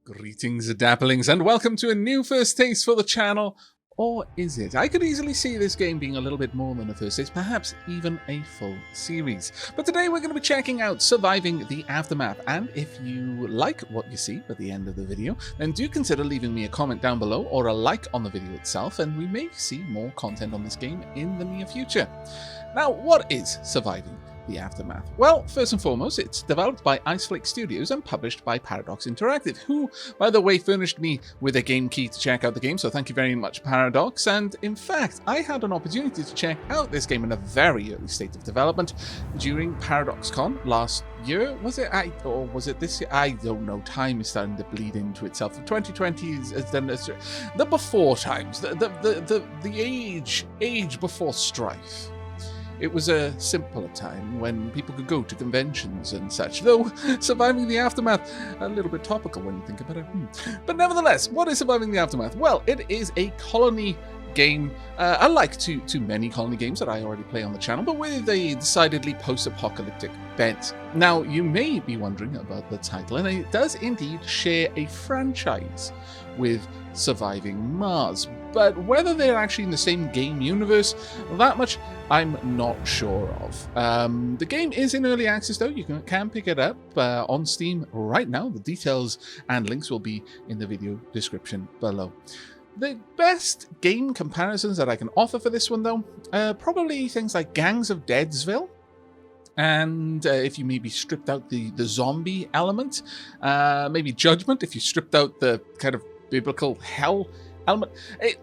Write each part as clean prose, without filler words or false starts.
Greetings, dapplings, and welcome to a new first taste for the channel. Or is it? I could easily see this game being a little bit more than a first taste, perhaps even a full series. But today we're going to be checking out Surviving the Aftermath, and if you like what you see at the end of the video, then do consider leaving me a comment down below or a like on the video itself, and we may see more content on this game in the near future. Now, what is Surviving the Aftermath? Well, first and foremost, it's developed by Iceflake Studios and published by Paradox Interactive, who, by the way, furnished me with a game key to check out the game, so thank you very much, Paradox. And in fact, I had an opportunity to check out this game in a very early state of development during ParadoxCon last year. Was it? Or was it this year? I don't know. Time is starting to bleed into itself. 2020 is then the before times, the age before strife. It was a simpler time when people could go to conventions and such, though Surviving the Aftermath, a little bit topical when you think about it. But nevertheless, what is Surviving the Aftermath? Well, it is a colony game, unlike to many colony games that I already play on the channel, but with a decidedly post-apocalyptic bent. Now, you may be wondering about the title, and it does indeed share a franchise with Surviving Mars, but whether they're actually in the same game universe, that much I'm not sure of. The game is in early access though. You can pick it up on Steam right now. The details and links will be in the video description below. The best game comparisons that I can offer for this one though, probably things like Gangs of Deadsville. And if you maybe stripped out the zombie element, maybe Judgment if you stripped out the kind of biblical hell element. It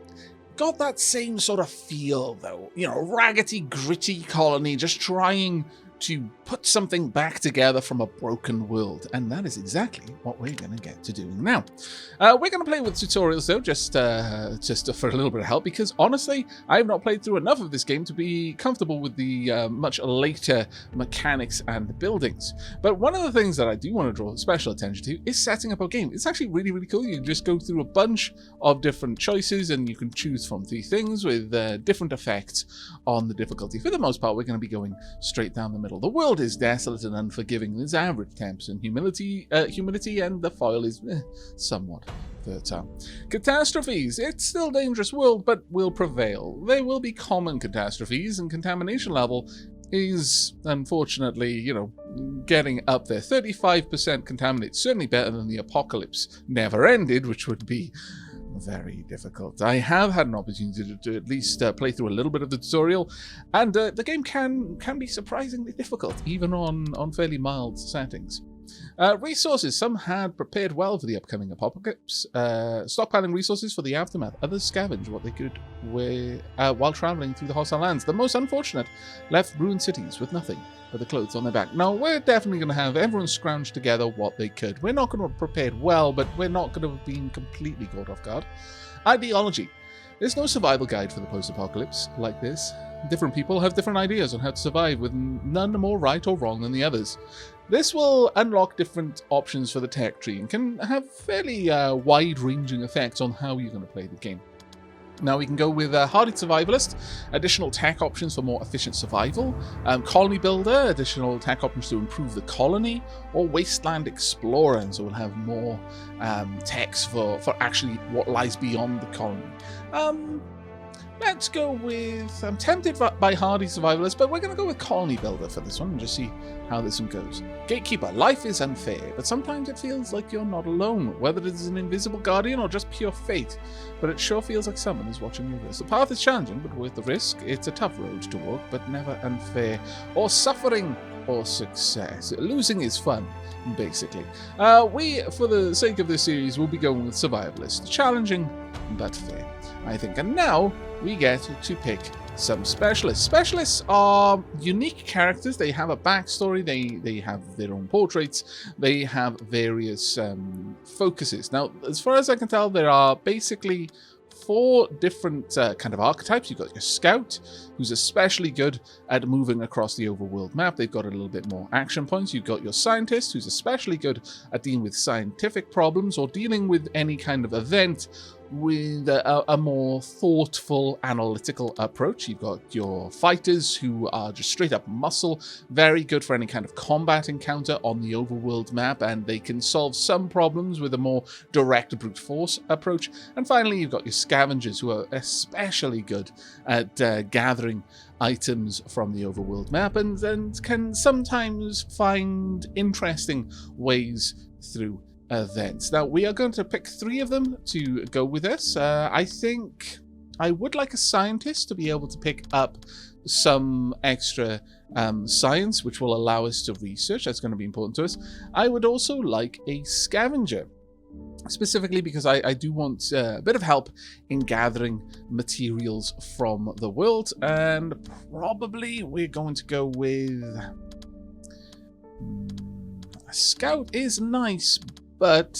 got that same sort of feel though, you know, raggedy, gritty colony just trying to put something back together from a broken world, and that is exactly what we're going to get to doing now. We're going to play with tutorials though, just for a little bit of help, because honestly, I have not played through enough of this game to be comfortable with the much later mechanics and buildings. But one of the things that I do want to draw special attention to is setting up a game. It's actually really, really cool. You can just go through a bunch of different choices, and you can choose from 3 things with different effects on the difficulty. For the most part, we're going to be going straight down the middle. The world is desolate and unforgiving. There's average temps and humidity, and the foil is somewhat fertile. Catastrophes. It's still a dangerous world, but will prevail. There will be common catastrophes, and contamination level is, unfortunately, you know, getting up there. 35% contaminated. Certainly better than the apocalypse never ended, which would be very difficult. I have had an opportunity to at least play through a little bit of the tutorial, and the game can be surprisingly difficult, even on fairly mild settings. Resources. Some had prepared well for the upcoming apocalypse, stockpiling resources for the aftermath. Others scavenged what they could while traveling through the hostile lands. The most unfortunate left ruined cities with nothing but the clothes on their back. Now, we're definitely going to have everyone scrounge together what they could. We're not going to have prepared well, but we're not going to have been completely caught off guard. Ideology. There's no survival guide for the post-apocalypse like this. Different people have different ideas on how to survive, with none more right or wrong than the others. This will unlock different options for the tech tree and can have fairly wide-ranging effects on how you're going to play the game. Now we can go with Hardy Survivalist, additional tech options for more efficient survival, Colony Builder, additional tech options to improve the colony, or Wasteland Explorer, and so we'll have more techs for actually what lies beyond the colony. Let's go with, I'm tempted by Hardy Survivalist, but we're going to go with Colony Builder for this one and just see how this one goes. Gatekeeper. Life is unfair, but sometimes it feels like you're not alone, whether it is an invisible guardian or just pure fate, but it sure feels like someone is watching over us. The path is challenging, but worth the risk. It's a tough road to walk, but never unfair, or suffering, or success. Losing is fun, basically. We, for the sake of this series, will be going with Survivalist. Challenging, but fair, I think. And now we get to pick some specialists. Specialists are unique characters. They have a backstory. They have their own portraits. They have various focuses. Now, as far as I can tell, there are basically 4 different kind of archetypes. You've got your scout, who's especially good at moving across the overworld map. They've got a little bit more action points. You've got your scientist, who's especially good at dealing with scientific problems or dealing with any kind of event with a more thoughtful, analytical approach. You've got your fighters who are just straight up muscle, very good for any kind of combat encounter on the overworld map, and they can solve some problems with a more direct brute force approach. And finally, you've got your scavengers who are especially good at gathering items from the overworld map and can sometimes find interesting ways through events. Now, we are going to pick 3 of them to go with this. I think I would like a scientist to be able to pick up some extra science, which will allow us to research. That's going to be important to us. I would also like a scavenger, specifically because I do want a bit of help in gathering materials from the world, and probably we're going to go with a scout is nice, but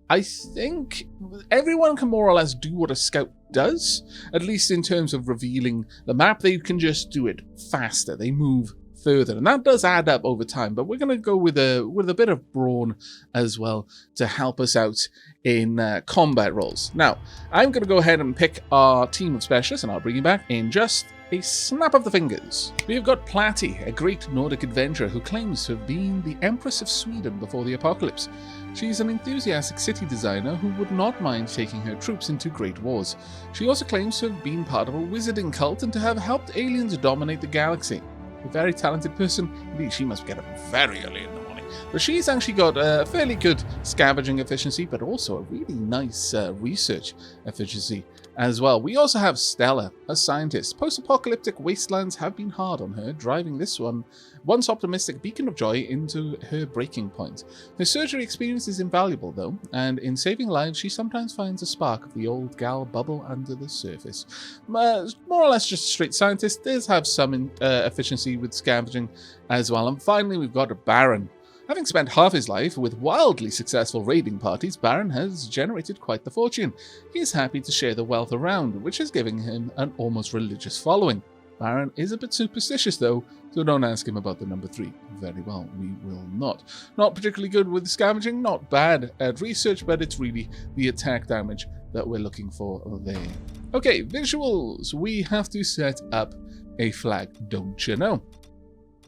I think everyone can more or less do what a scout does, at least in terms of revealing the map. They can just do it faster. They move further, and that does add up over time, but we're going to go with a bit of brawn as well to help us out in combat roles. Now, I'm going to go ahead and pick our team of specialists, and I'll bring you back in just a snap of the fingers. We have got Plati, a great Nordic adventurer who claims to have been the Empress of Sweden before the apocalypse. She's an enthusiastic city designer who would not mind taking her troops into great wars. She also claims to have been part of a wizarding cult and to have helped aliens dominate the galaxy. A very talented person. Indeed, she must get up very early in the morning. But she's actually got a fairly good scavenging efficiency, but also a really nice research efficiency as well. We also have Stella, a scientist. Post-apocalyptic wastelands have been hard on her, driving this once optimistic beacon of joy into her breaking point. Her surgery experience is invaluable, though, and in saving lives, she sometimes finds a spark of the old gal bubble under the surface. More or less just a straight scientist. Does have some efficiency with scavenging as well. And finally, we've got a Baron. Having spent half his life with wildly successful raiding parties, Baron has generated quite the fortune. He is happy to share the wealth around, which is giving him an almost religious following. Baron is a bit superstitious though, so don't ask him about the number 3. Very well, we will not. Not particularly good with scavenging, not bad at research, but it's really the attack damage that we're looking for there. Okay, visuals. We have to set up a flag, don't you know?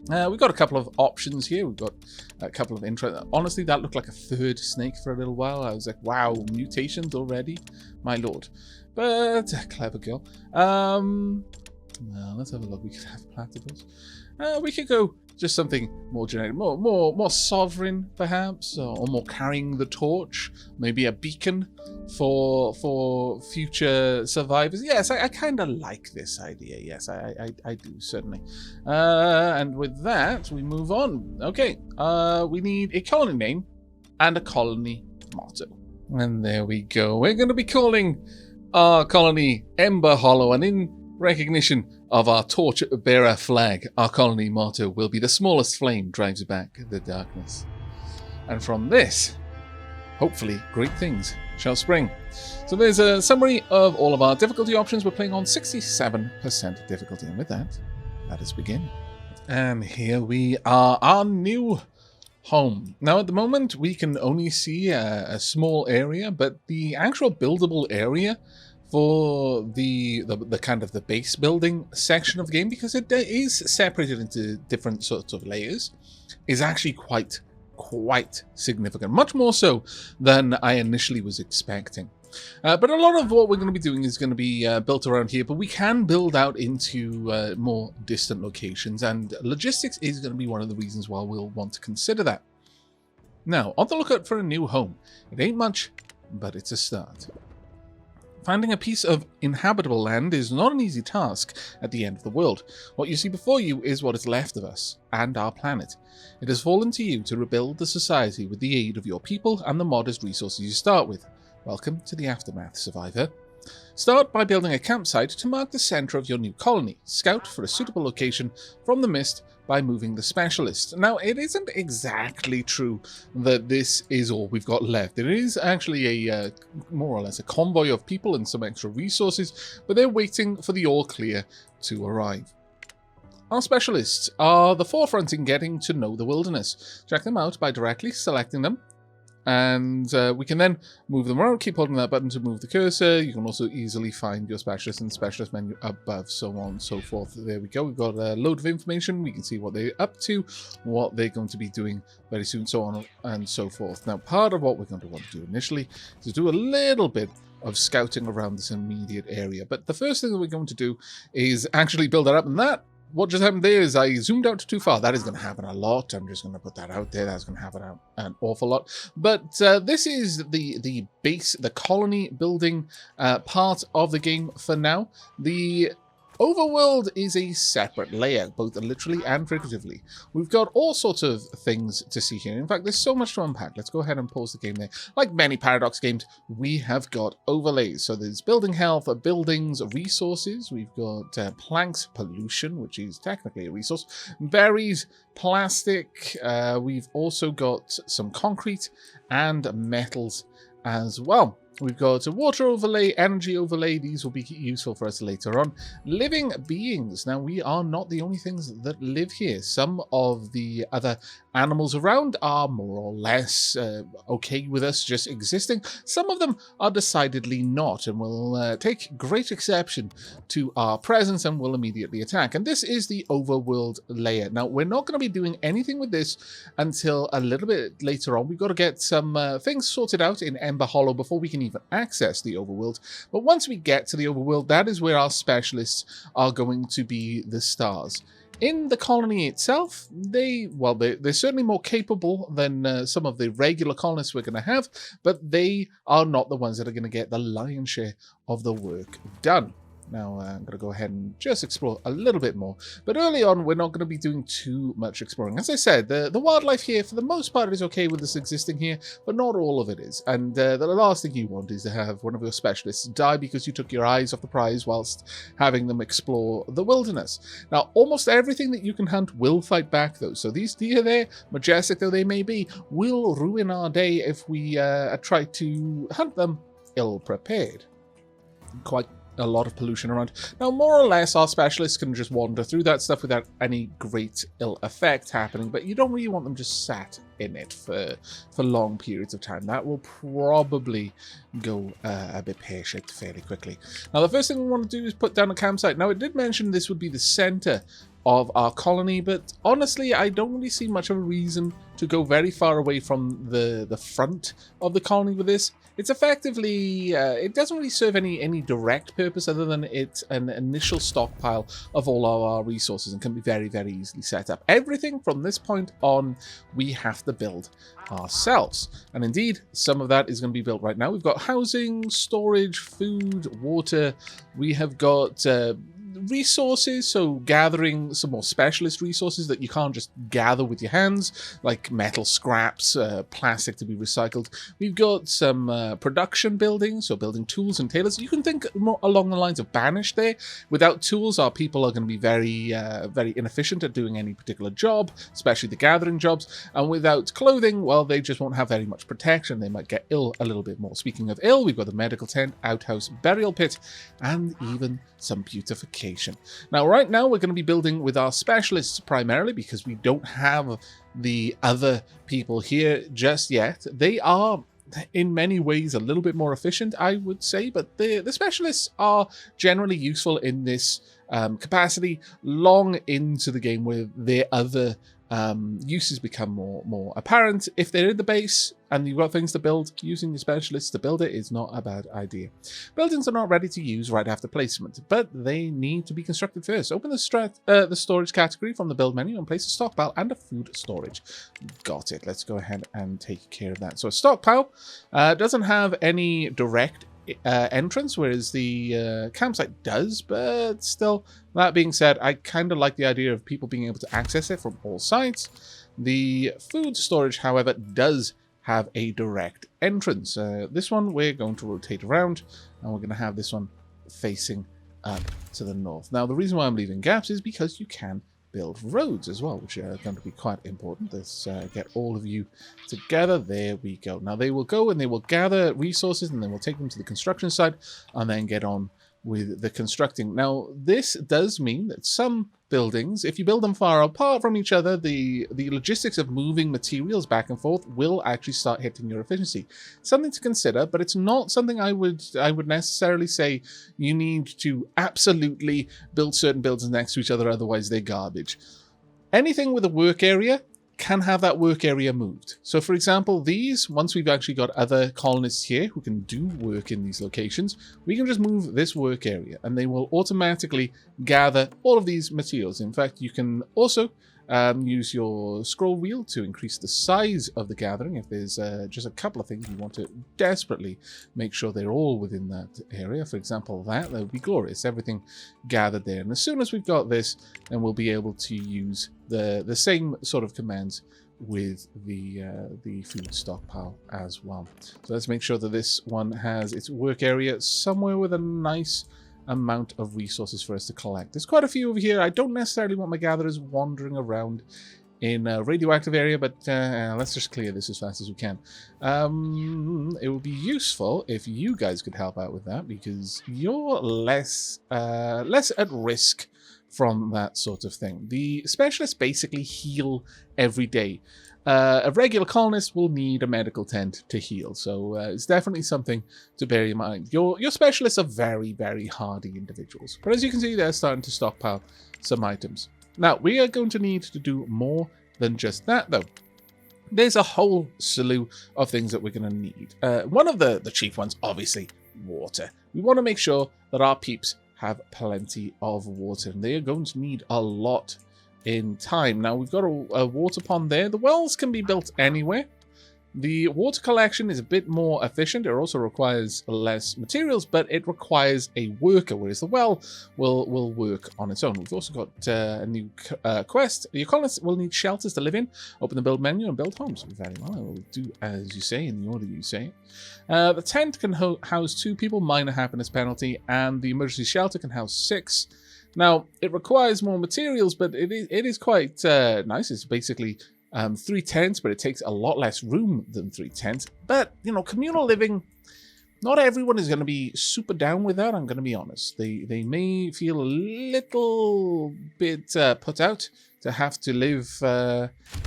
We've got a couple of options here. We've got a couple of intro. Honestly, that looked like a 3rd snake for a little while. I was like, wow, mutations already? My lord. But, clever girl. Well, let's have a look. We could have platypus. We could go just something more generic, more sovereign, perhaps, or more carrying the torch. Maybe a beacon for future survivors. Yes, I kind of like this idea. Yes, I do, certainly. And with that, we move on. Okay, we need a colony name and a colony motto. And there we go. We're going to be calling our colony Ember Hollow, and in recognition of our torch-bearer flag, our colony motto will be "The smallest flame drives back the darkness." And from this, hopefully, great things shall spring. So there's a summary of all of our difficulty options. We're playing on 67% difficulty, and with that, let us begin. And here we are, our new home. Now, at the moment, we can only see a small area, but the actual buildable area for the kind of the base building section of the game, because it is separated into different sorts of layers, is actually quite significant, much more so than I initially was expecting. But a lot of what we're going to be doing is going to be built around here, but we can build out into more distant locations, and logistics is going to be one of the reasons why we'll want to consider that. Now, on the lookout for a new home. It ain't much, but it's a start. Finding a piece of inhabitable land is not an easy task at the end of the world. What you see before you is what is left of us, and our planet. It has fallen to you to rebuild the society with the aid of your people and the modest resources you start with. Welcome to the aftermath, survivor. Start by building a campsite to mark the center of your new colony. Scout for a suitable location from the mist by moving the specialist. Now, it isn't exactly true that this is all we've got left. There is actually a more or less a convoy of people and some extra resources, but they're waiting for the all clear to arrive. Our specialists are the forefront in getting to know the wilderness. Check them out by directly selecting them And we can then move them around, keep holding that button to move the cursor. You can also easily find your specialist in the specialist menu above, so on and so forth. There we go. We've got a load of information. We can see what they're up to, what they're going to be doing very soon, so on and so forth. Now, part of what we're going to want to do initially is to do a little bit of scouting around this immediate area. But the first thing that we're going to do is actually build it up, and that what just happened there is I zoomed out too far. That is going to happen a lot. I'm just going to put that out there. That's going to happen an awful lot. But this is the base, the colony building part of the game for now. The overworld is a separate layer, both literally and figuratively. We've got all sorts of things to see here. In fact, there's so much to unpack. Let's go ahead and pause the game there. Like many Paradox games, we have got overlays. So there's building health, buildings, resources. We've got planks, pollution, which is technically a resource, berries, plastic. We've also got some concrete and metals as well. We've got a water overlay, energy overlay. These will be useful for us later on. Living beings. Now, we are not the only things that live here. Some of the other animals around are more or less okay with us just existing. Some of them are decidedly not and will take great exception to our presence and will immediately attack. And this is the overworld layer. Now, we're not going to be doing anything with this until a little bit later on. We've got to get some things sorted out in Ember Hollow before we can even access the overworld. But once we get to the overworld, that is where our specialists are going to be the stars. In the colony itself, they're certainly more capable than some of the regular colonists we're going to have, but they are not the ones that are going to get the lion's share of the work done. Now, I'm going to go ahead and just explore a little bit more. But early on, we're not going to be doing too much exploring. As I said, the wildlife here, for the most part, is okay with this existing here, but not all of it is. And the last thing you want is to have one of your specialists die because you took your eyes off the prize whilst having them explore the wilderness. Now, almost everything that you can hunt will fight back, though. So these deer there, majestic though they may be, will ruin our day if we try to hunt them ill-prepared. Quite a lot of pollution around. Now, more or less, our specialists can just wander through that stuff without any great ill effect happening, but you don't really want them just sat in it for long periods of time. That will probably go a bit pear-shaped fairly quickly. Now, the first thing we want to do is put down a campsite. Now, it did mention this would be the center of our colony, but honestly, I don't really see much of a reason to go very far away from the front of the colony with this. It's effectively, it doesn't really serve any direct purpose other than it's an initial stockpile of all our resources and can be very, very easily set up. Everything from this point on, we have to build ourselves. And indeed, some of that is going to be built right now. We've got housing, storage, food, water. We have got resources, so gathering some more specialist resources that you can't just gather with your hands, like metal scraps, plastic to be recycled. We've got some production buildings, so building tools and tailors. You can think more along the lines of Banished there. Without tools, our people are going to be very, very inefficient at doing any particular job, especially the gathering jobs. And without clothing, well, they just won't have very much protection. They might get ill a little bit more. Speaking of ill, we've got the medical tent, outhouse, burial pit, and even some beautification. Now, right now, we're going to be building with our specialists primarily because we don't have the other people here just yet. They are, in many ways, a little bit more efficient, I would say, but the specialists are generally useful in this capacity long into the game where their other uses become more apparent. If they're in the base and you've got things to build, using the specialists to build it is not a bad idea. Buildings are not ready to use right after placement, but they need to be constructed first. Open the storage category from the build menu and place a stockpile and a food storage. Got it. Let's go ahead and take care of that. So a stockpile doesn't have any direct entrance, whereas the campsite does, but still, that being said, I kind of like the idea of people being able to access it from all sides. The food storage, however, does have a direct entrance. This one we're going to rotate around, and we're going to have this one facing up to the north. Now, the reason why I'm leaving gaps is because you can build roads as well, which are going to be quite important. Let's get all of you together. There we go. Now they will go and they will gather resources and then we'll take them to the construction site and then get on with the constructing. Now this does mean that some buildings, if you build them far apart from each other, the logistics of moving materials back and forth will actually start hitting your efficiency. Something to consider, but it's not something I would necessarily say you need to absolutely build certain buildings next to each other, otherwise they're garbage. Anything with a work area can have that work area moved. So for example, these, once we've actually got other colonists here who can do work in these locations, we can just move this work area and they will automatically gather all of these materials. In fact, you can also use your scroll wheel to increase the size of the gathering. If there's just a couple of things you want to desperately make sure they're all within that area, for example, that would be glorious. Everything gathered there. And as soon as we've got this, then we'll be able to use the same sort of commands with the food stockpile as well. So let's make sure that this one has its work area somewhere with a nice amount of resources for us to collect. There's quite a few over here. I don't necessarily want my gatherers wandering around in a radioactive area, but let's just clear this as fast as we can. It would be useful if you guys could help out with that, because you're less at risk from that sort of thing. The specialists basically heal every day. A regular colonist will need a medical tent to heal, so it's definitely something to bear in mind. Your specialists are very, very hardy individuals, but as you can see, they're starting to stockpile some items. Now, we are going to need to do more than just that, though. There's a whole slew of things that we're going to need. One of the chief ones, obviously, water. We want to make sure that our peeps have plenty of water, and they are going to need a lot in time. Now, we've got a water pond there. The wells can be built anywhere. The water collection is a bit more efficient. It also requires less materials, but it requires a worker, whereas the well will work on its own. We've also got a new quest. Your colonists will need shelters to live in. Open the build menu and build homes. Very well. I will do as you say, in the order you say. The tent can house 2 people, minor happiness penalty, and the emergency shelter can house 6. Now, it requires more materials, but it is quite nice. It's basically 3 tents, but it takes a lot less room than 3 tents. But, you know, communal living, not everyone is going to be super down with that, I'm going to be honest. They may feel a little bit put out to have to live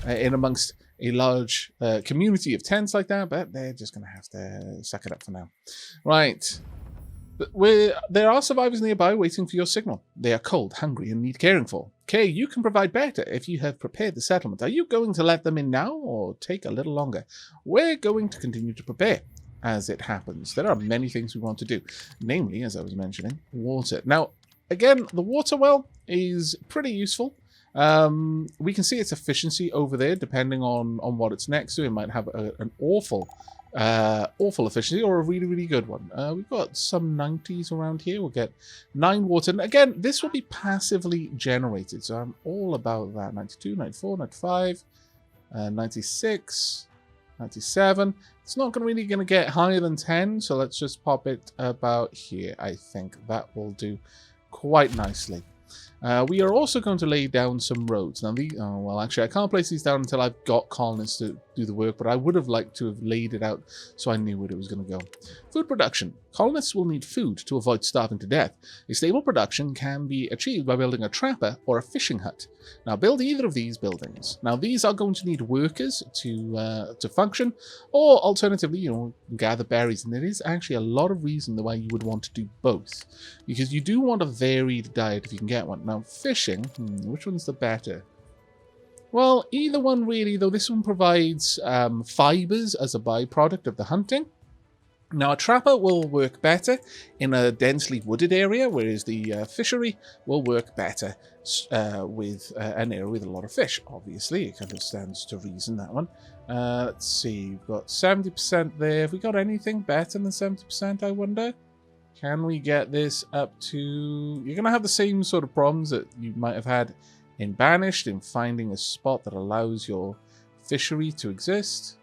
in amongst a large community of tents like that, but they're just going to have to suck it up for now. Right. There are survivors nearby waiting for your signal. They are cold, hungry, and need caring for. Okay, you can provide better if you have prepared the settlement. Are you going to let them in now or take a little longer? We're going to continue to prepare as it happens. There are many things we want to do, namely, as I was mentioning, water. Now, again, the water well is pretty useful. We can see its efficiency over there, depending on what it's next to. It might have an awful efficiency or a really, really good one. We've got some 90s around here. We'll get 9 water. And again, this will be passively generated, so I'm all about that. 92, 94, 95, 96, 97. It's not really going to get higher than 10, so let's just pop it about here. I think that will do quite nicely. We are also going to lay down some roads. Now, well, actually, I can't place these down until I've got colonists to do the work, but I would have liked to have laid it out so I knew where it was going to go. Food production. Colonists will need food to avoid starving to death. A stable production can be achieved by building a trapper or a fishing hut. Now, build either of these buildings. Now, these are going to need workers to function, or alternatively, you know, gather berries. And there is actually a lot of reason why you would want to do both, because you do want a varied diet if you can get one. Now, fishing, which one's the better? Well, either one really, though this one provides fibers as a byproduct of the hunting. Now, a trapper will work better in a densely wooded area, whereas the fishery will work better with an area with a lot of fish. Obviously, it kind of stands to reason, that one. Let's see, we've got 70% there. Have we got anything better than 70%, I wonder? Can we get this up to... You're going to have the same sort of problems that you might have had in Banished, in finding a spot that allows your fishery to exist.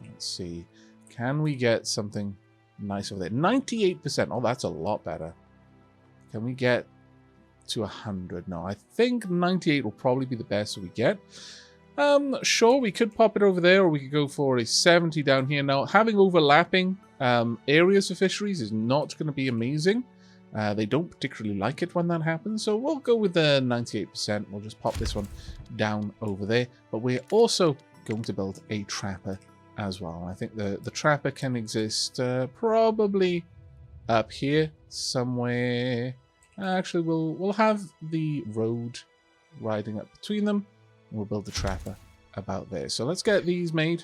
Let's see. Can we get something nice over there? 98%. Oh, that's a lot better. Can we get to 100? No, I think 98 will probably be the best we get. Sure, we could pop it over there, or we could go for a 70 down here. Now, having overlapping areas of fisheries is not going to be amazing. They don't particularly like it when that happens, so we'll go with the 98%. We'll just pop this one down over there. But we're also going to build a trapper as well. I think the trapper can exist probably up here somewhere. Actually, we'll have the road riding up between them. And we'll build the trapper about there. So let's get these made.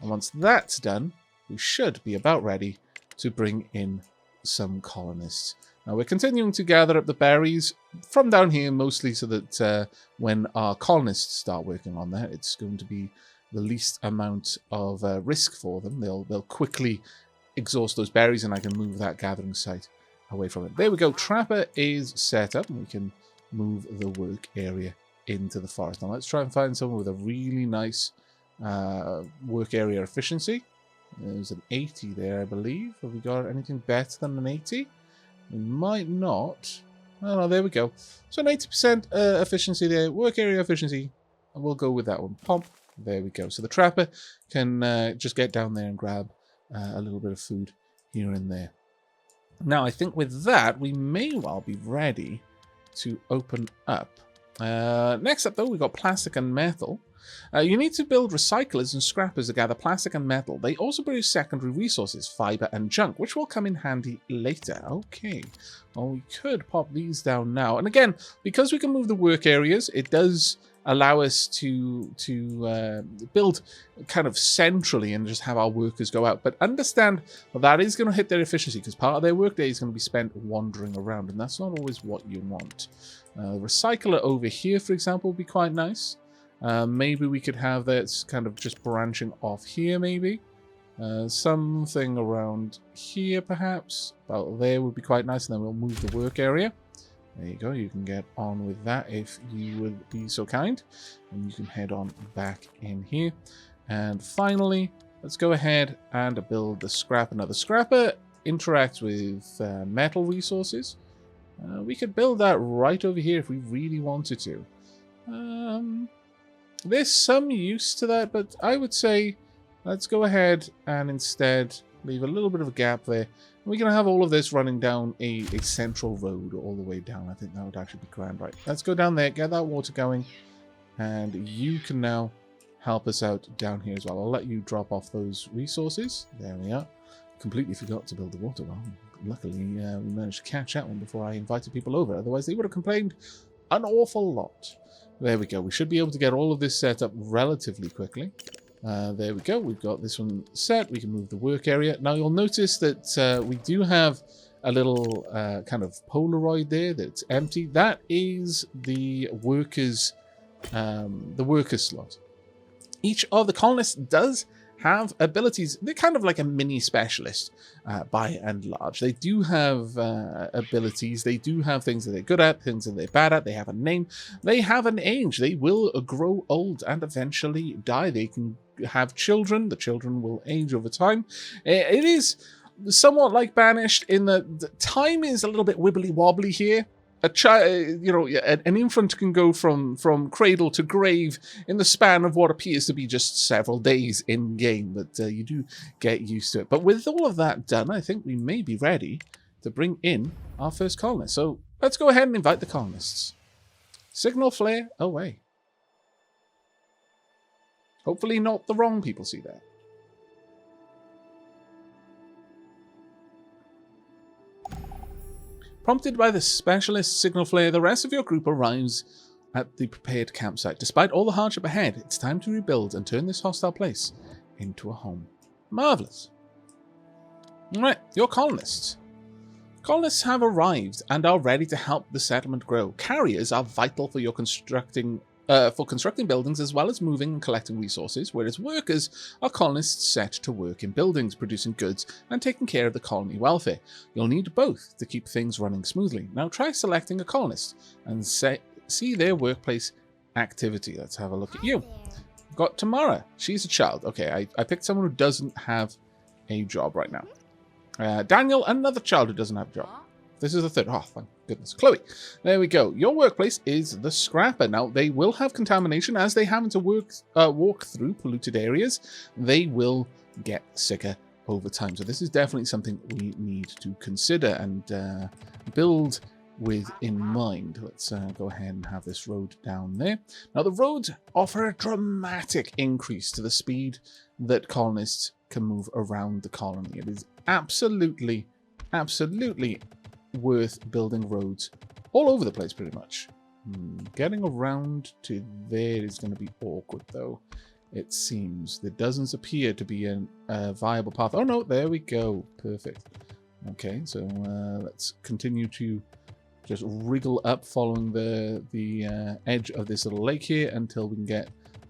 And once that's done, we should be about ready to bring in some colonists. Now we're continuing to gather up the berries from down here, mostly so that when our colonists start working on that, it's going to be the least amount of risk for them. They'll quickly exhaust those berries, and I can move that gathering site away from it. There we go. Trapper is set up, and we can move the work area into the forest. Now let's try and find someone with a really nice work area efficiency. There's an 80 there, I believe. Have we got anything better than an 80? We might not. Oh, no, there we go. So an 80% efficiency there. Work area efficiency. And we'll go with that one. Pump. There we go. So the trapper can just get down there and grab a little bit of food here and there. Now, I think with that, we may well be ready to open up. Next up, though, we've got plastic and metal. You need to build recyclers and scrappers to gather plastic and metal. They also produce secondary resources, fiber and junk, which will come in handy later. Okay, well, we could pop these down now. And again, because we can move the work areas, it does allow us to build kind of centrally and just have our workers go out. But understand that is going to hit their efficiency, because part of their workday is going to be spent wandering around, and that's not always what you want. The recycler over here, for example, would be quite nice. Maybe we could have that kind of just branching off here, maybe. Something around here, perhaps. About there would be quite nice, and then we'll move the work area. There you go. You can get on with that if you would be so kind. And you can head on back in here. And finally, let's go ahead and build the scrapper. Now, the scrapper interacts with metal resources. We could build that right over here if we really wanted to. There's some use to that, but I would say let's go ahead and instead leave a little bit of a gap there. We can have all of this running down a central road all the way down. I think that would actually be grand. Right, let's go down there, get that water going, and you can now help us out down here as well. I'll let you drop off those resources. There we are. Completely forgot to build the water well. Luckily, we managed to catch that one before I invited people over. Otherwise, they would have complained an awful lot. There we go. We should be able to get all of this set up relatively quickly. There we go. We've got this one set. We can move the work area. Now, you'll notice that we do have a little kind of Polaroid there that's empty. That is the workers' slot. Each of the colonists does have abilities. They're kind of like a mini specialist by and large. They do have abilities. They do have things that they're good at, things that they're bad at. They have a name. They have an age. They will grow old and eventually die. They can have children. The children will age over time. It is somewhat like Banished in that the time is a little bit wibbly wobbly here. A child, an infant can go from cradle to grave in the span of what appears to be just several days in game, but you do get used to it. But with all of that done, I think we may be ready to bring in our first colonist. So let's go ahead and invite the colonists. Signal flare away. Hopefully not the wrong people see that. Prompted by the specialist signal flare, the rest of your group arrives at the prepared campsite. Despite all the hardship ahead, it's time to rebuild and turn this hostile place into a home. Marvelous. Alright, your colonists. Colonists have arrived and are ready to help the settlement grow. Carriers are vital for your constructing buildings as well as moving and collecting resources, whereas workers are colonists set to work in buildings, producing goods and taking care of the colony welfare. You'll need both to keep things running smoothly. Now try selecting a colonist and see their workplace activity. Let's have a look at you. We've got Tamara. She's a child. Okay, I picked someone who doesn't have a job right now. Daniel, another child who doesn't have a job. This is the third. Oh, thank goodness. Chloe. There we go. Your workplace is the scrapper. Now, they will have contamination as they happen to walk through polluted areas. They will get sicker over time. So this is definitely something we need to consider and build with in mind. Let's go ahead and have this road down there. Now the roads offer a dramatic increase to the speed that colonists can move around the colony. It is absolutely worth building roads all over the place pretty much. Getting around to there is going to be awkward though. It seems there doesn't appear to be a viable path. Oh no, there we go. Perfect. Okay, so let's continue to just wriggle up following the edge of this little lake here until we can get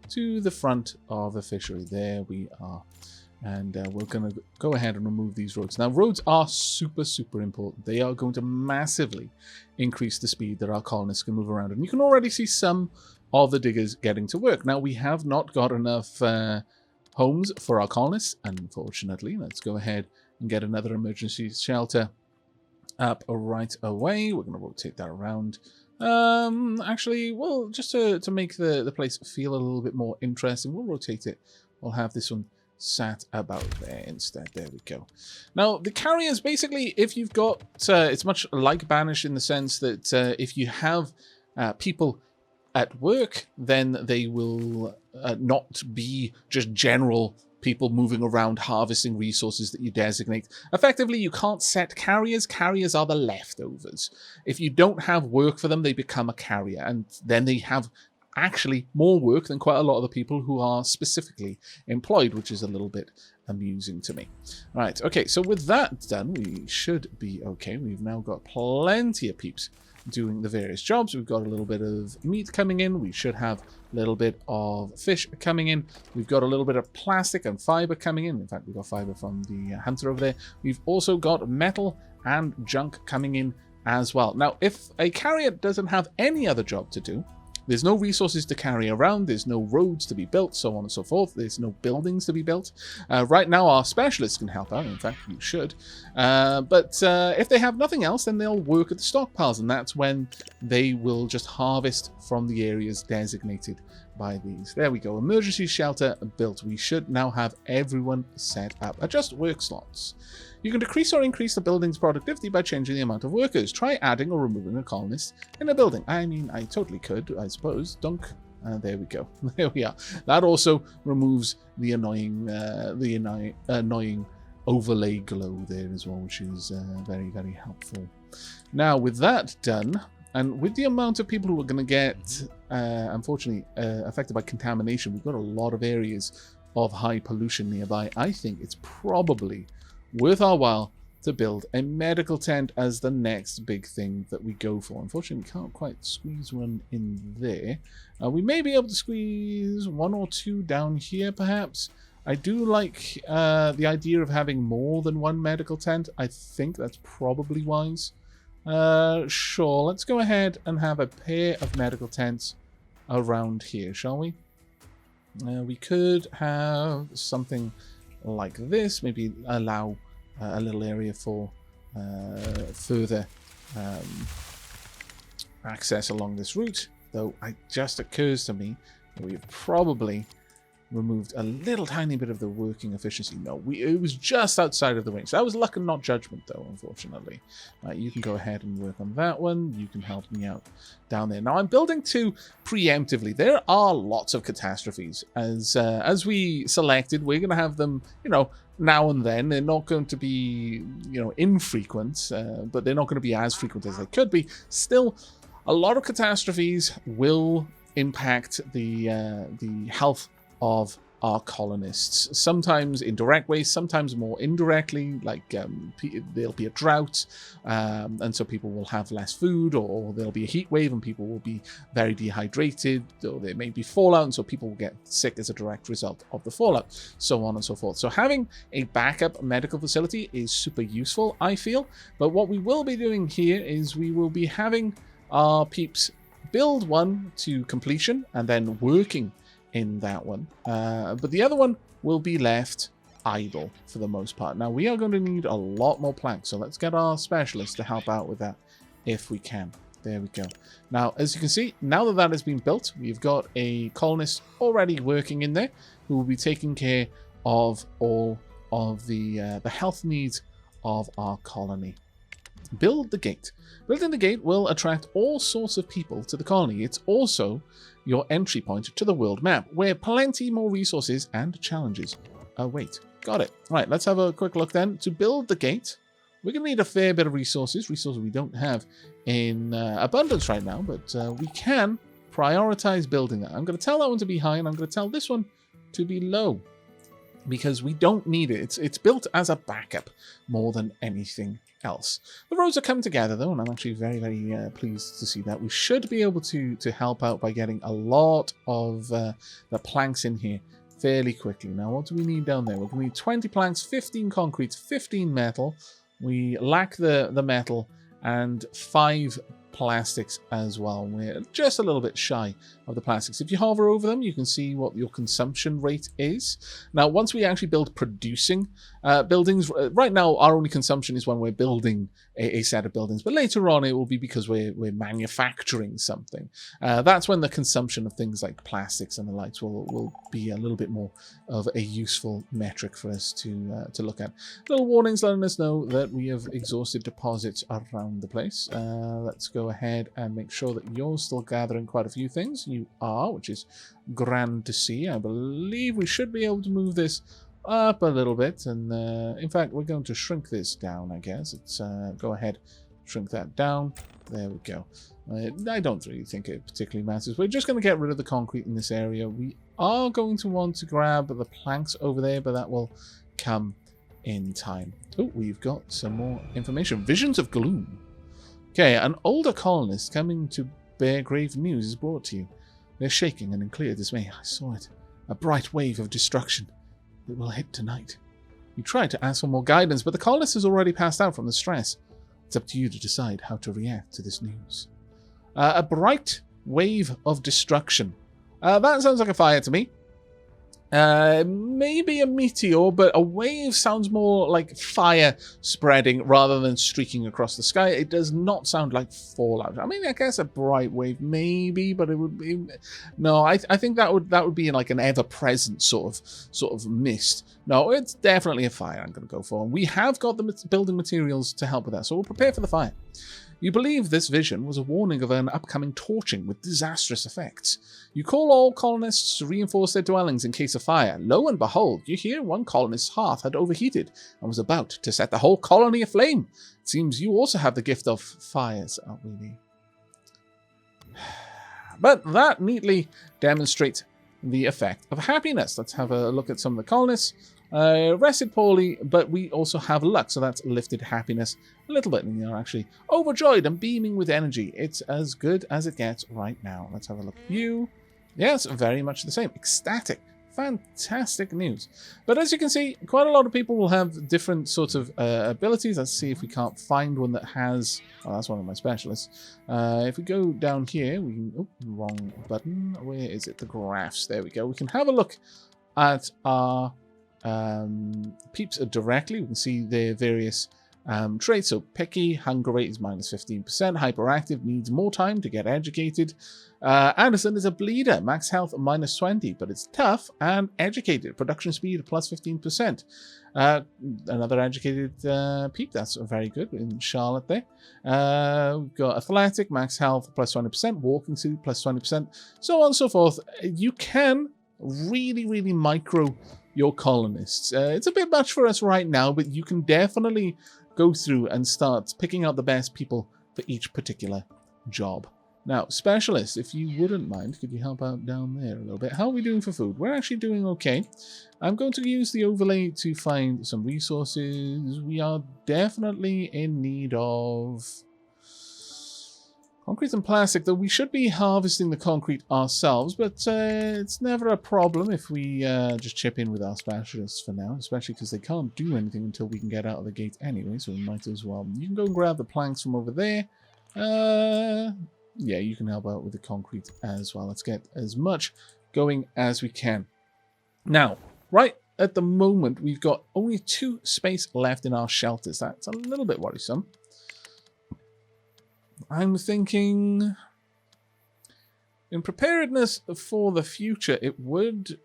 to the front of the fishery. There we are. And we're going to go ahead and remove these roads. Now, roads are super important. They are going to massively increase the speed that our colonists can move around. And you can already see some of the diggers getting to work. Now, we have not got enough homes for our colonists, unfortunately. Let's go ahead and get another emergency shelter up right away. We're going to rotate that around. Actually, well, just to make the place feel a little bit more interesting, we'll rotate it. We'll have this one sat about there instead. There we go. Now, the carriers, basically, if you've got... it's much like Banish in the sense that if you have people at work, then they will not be just general people moving around harvesting resources that you designate. Effectively, you can't set carriers. Carriers are the leftovers. If you don't have work for them, they become a carrier, and then they have actually more work than quite a lot of the people who are specifically employed, which is a little bit amusing to me. Right, okay, so with that done, we should be okay. We've now got plenty of peeps doing the various jobs. We've got a little bit of meat coming in. We should have a little bit of fish coming in. We've got a little bit of plastic and fiber coming in. In fact, we've got fiber from the hunter over there. We've also got metal and junk coming in as well. Now, if a carrier doesn't have any other job to do, there's no resources to carry around, there's no roads to be built, so on and so forth, there's no buildings to be built. Right now our specialists can help out, in fact you should. But if they have nothing else, then they'll work at the stockpiles, and that's when they will just harvest from the areas designated by these. There we go, emergency shelter built. We should now have everyone set up. Adjust work slots. You can decrease or increase the building's productivity by changing the amount of workers. Try adding or removing a colonist in a building. I mean, I totally could, I suppose. Dunk. There we go. There we are. That also removes the annoying overlay glow there as well, which is very, very helpful. Now, with that done, and with the amount of people who are going to get, unfortunately, affected by contamination, we've got a lot of areas of high pollution nearby. I think it's probably worth our while to build a medical tent as the next big thing that we go for. Unfortunately, we can't quite squeeze one in there. We may be able to squeeze one or two down here, perhaps. I do like the idea of having more than one medical tent. I think that's probably wise. Sure, let's go ahead and have a pair of medical tents around here, shall we? We could have something like this, maybe allow a little area for further access along this route, though it just occurs to me that we've probably removed a little tiny bit of the working efficiency. No, it was just outside of the range. That was luck and not judgment, though, unfortunately. You can go ahead and work on that one. You can help me out down there. Now, I'm building two preemptively. There are lots of catastrophes. As we selected, we're going to have them, now and then. They're not going to be, infrequent, but they're not going to be as frequent as they could be. Still, a lot of catastrophes will impact the health of our colonists, sometimes in direct ways, sometimes more indirectly, like there'll be a drought, and so people will have less food, or there'll be a heat wave and people will be very dehydrated, or there may be fallout, and so people will get sick as a direct result of the fallout, so on and so forth. So having a backup medical facility is super useful, I feel, but what we will be doing here is we will be having our peeps build one to completion and then working in that one, but the other one will be left idle for the most part. Now we are going to need a lot more planks, so let's get our specialist to help out with that if we can. There we go. Now, as you can see, now that has been built, we've got a colonist already working in there who will be taking care of all of the health needs of our colony. Build the gate. Building the gate will attract all sorts of people to the colony. It's also your entry point to the world map, where plenty more resources and challenges await. Got it. Right, let's have a quick look then. To build the gate, we're going to need a fair bit of resources we don't have in abundance right now, but we can prioritize building that. I'm going to tell that one to be high, and I'm going to tell this one to be low, because we don't need it. It's built as a backup more than anything else. The roads are coming together though, and I'm actually very, very pleased to see that. We should be able to help out by getting a lot of the planks in here fairly quickly. Now, what do we need down there? We're going to need 20 planks, 15 concrete, 15 metal. We lack the metal and 5 plastics as well. We're just a little bit shy of the plastics. If you hover over them, you can see what your consumption rate is. Now, once we actually build producing buildings, right now our only consumption is when we're building a set of buildings, but later on it will be because we're manufacturing something. That's when the consumption of things like plastics and the likes will be a little bit more of a useful metric for us to look at. Little warnings letting us know that we have exhausted deposits around the place. Let's go ahead and make sure that you're still gathering quite a few things. You are, which is grand to see. I believe we should be able to move this up a little bit, and in fact we're going to shrink this down, I guess. Let's go ahead, shrink that down. There we go. I don't really think it particularly matters. We're just going to get rid of the concrete in this area. We are going to want to grab the planks over there, but that will come in time. Oh, we've got some more information. Visions of Gloom. Okay, an older colonist coming to bear grave news is brought to you. They're shaking and in clear dismay. I saw it. A bright wave of destruction. It will hit tonight. You tried to ask for more guidance, but the colonist has already passed out from the stress. It's up to you to decide how to react to this news. A bright wave of destruction. That sounds like a fire to me. Maybe a meteor, but a wave sounds more like fire spreading rather than streaking across the sky. It does not sound like fallout. I mean, I guess a bright wave, maybe, but it would be... No, I think that would be like an ever-present sort of mist. No, it's definitely a fire I'm going to go for. We have got the building materials to help with that, so we'll prepare for the fire. You believe this vision was a warning of an upcoming torching with disastrous effects. You call all colonists to reinforce their dwellings in case of fire. Lo and behold, you hear one colonist's hearth had overheated and was about to set the whole colony aflame. It seems you also have the gift of fires, really. But that neatly demonstrates the effect of happiness. Let's have a look at some of the colonists. Rested poorly, but we also have luck, so that's lifted happiness a little bit, and you're actually overjoyed and beaming with energy. It's as good as it gets right now. Let's have a look at you. Yes, very much the same. Ecstatic. Fantastic news. But as you can see, quite a lot of people will have different sorts of abilities. Let's see if we can't find one that has... Oh, that's one of my specialists. If we go down here, we can... Oh, wrong button. Where is it? The graphs. There we go. We can have a look at our... peeps directly. We can see their various traits. So picky, hunger rate is -15%, hyperactive, needs more time to get educated. Anderson is a bleeder, max health -20, but it's tough and educated. Production speed +15%. Another educated peep, that's very good in Charlotte there. We've got athletic, max health +20%, walking suit +20%, so on and so forth. You can really micro your colonists. It's a bit much for us right now, but you can definitely go through and start picking out the best people for each particular job. Now, specialists, if you wouldn't mind, could you help out down there a little bit? How are we doing for food? We're actually doing okay. I'm going to use the overlay to find some resources. We are definitely in need of... concrete and plastic, though we should be harvesting the concrete ourselves, but it's never a problem if we just chip in with our specialists for now, especially because they can't do anything until we can get out of the gate anyway, so we might as well. You can go and grab the planks from over there. Yeah, you can help out with the concrete as well. Let's get as much going as we can. Now, right at the moment, we've got only 2 space left in our shelters. That's a little bit worrisome. I'm thinking, in preparedness for the future, it would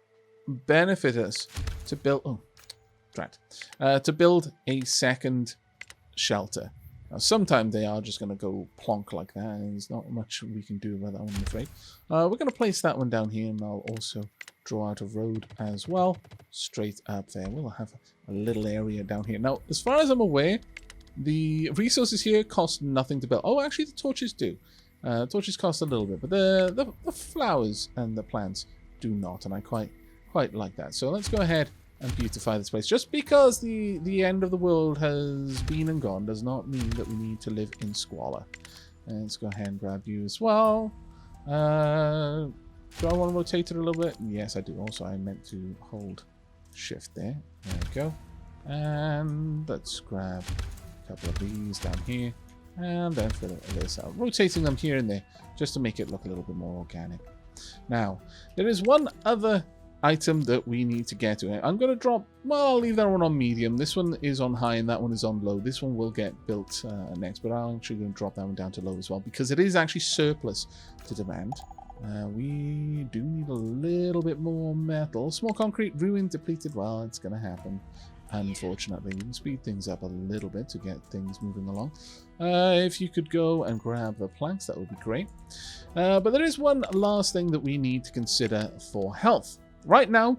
benefit us to build... Oh, to build a second shelter. Now, sometimes they are just going to go plonk like that, and there's not much we can do about that one, I'm afraid. We're going to place that one down here, and I'll also draw out a road as well, straight up there. We'll have a little area down here. Now, as far as I'm aware, the resources here cost nothing to build. Oh, actually, the torches do. Torches cost a little bit, but the flowers and the plants do not, and I quite like that. So let's go ahead and beautify this place. Just because the end of the world has been and gone does not mean that we need to live in squalor. And let's go ahead and grab you as well. Do I want to rotate it a little bit? Yes, I do. Also, I meant to hold shift there. There we go. And let's grab a couple of these down here. And then fill this out. Rotating them here and there just to make it look a little bit more organic. Now, there is one other item that we need to get to. I'm going to drop, well, I'll leave that one on medium. This one is on high and that one is on low. This one will get built next, but I'm actually going to drop that one down to low as well because it is actually surplus to demand. We do need a little bit more metal. Small concrete, ruined, depleted. Well, it's going to happen. Unfortunately, we can speed things up a little bit to get things moving along. If you could go and grab the planks, that would be great. But there is one last thing that we need to consider for health. Right now,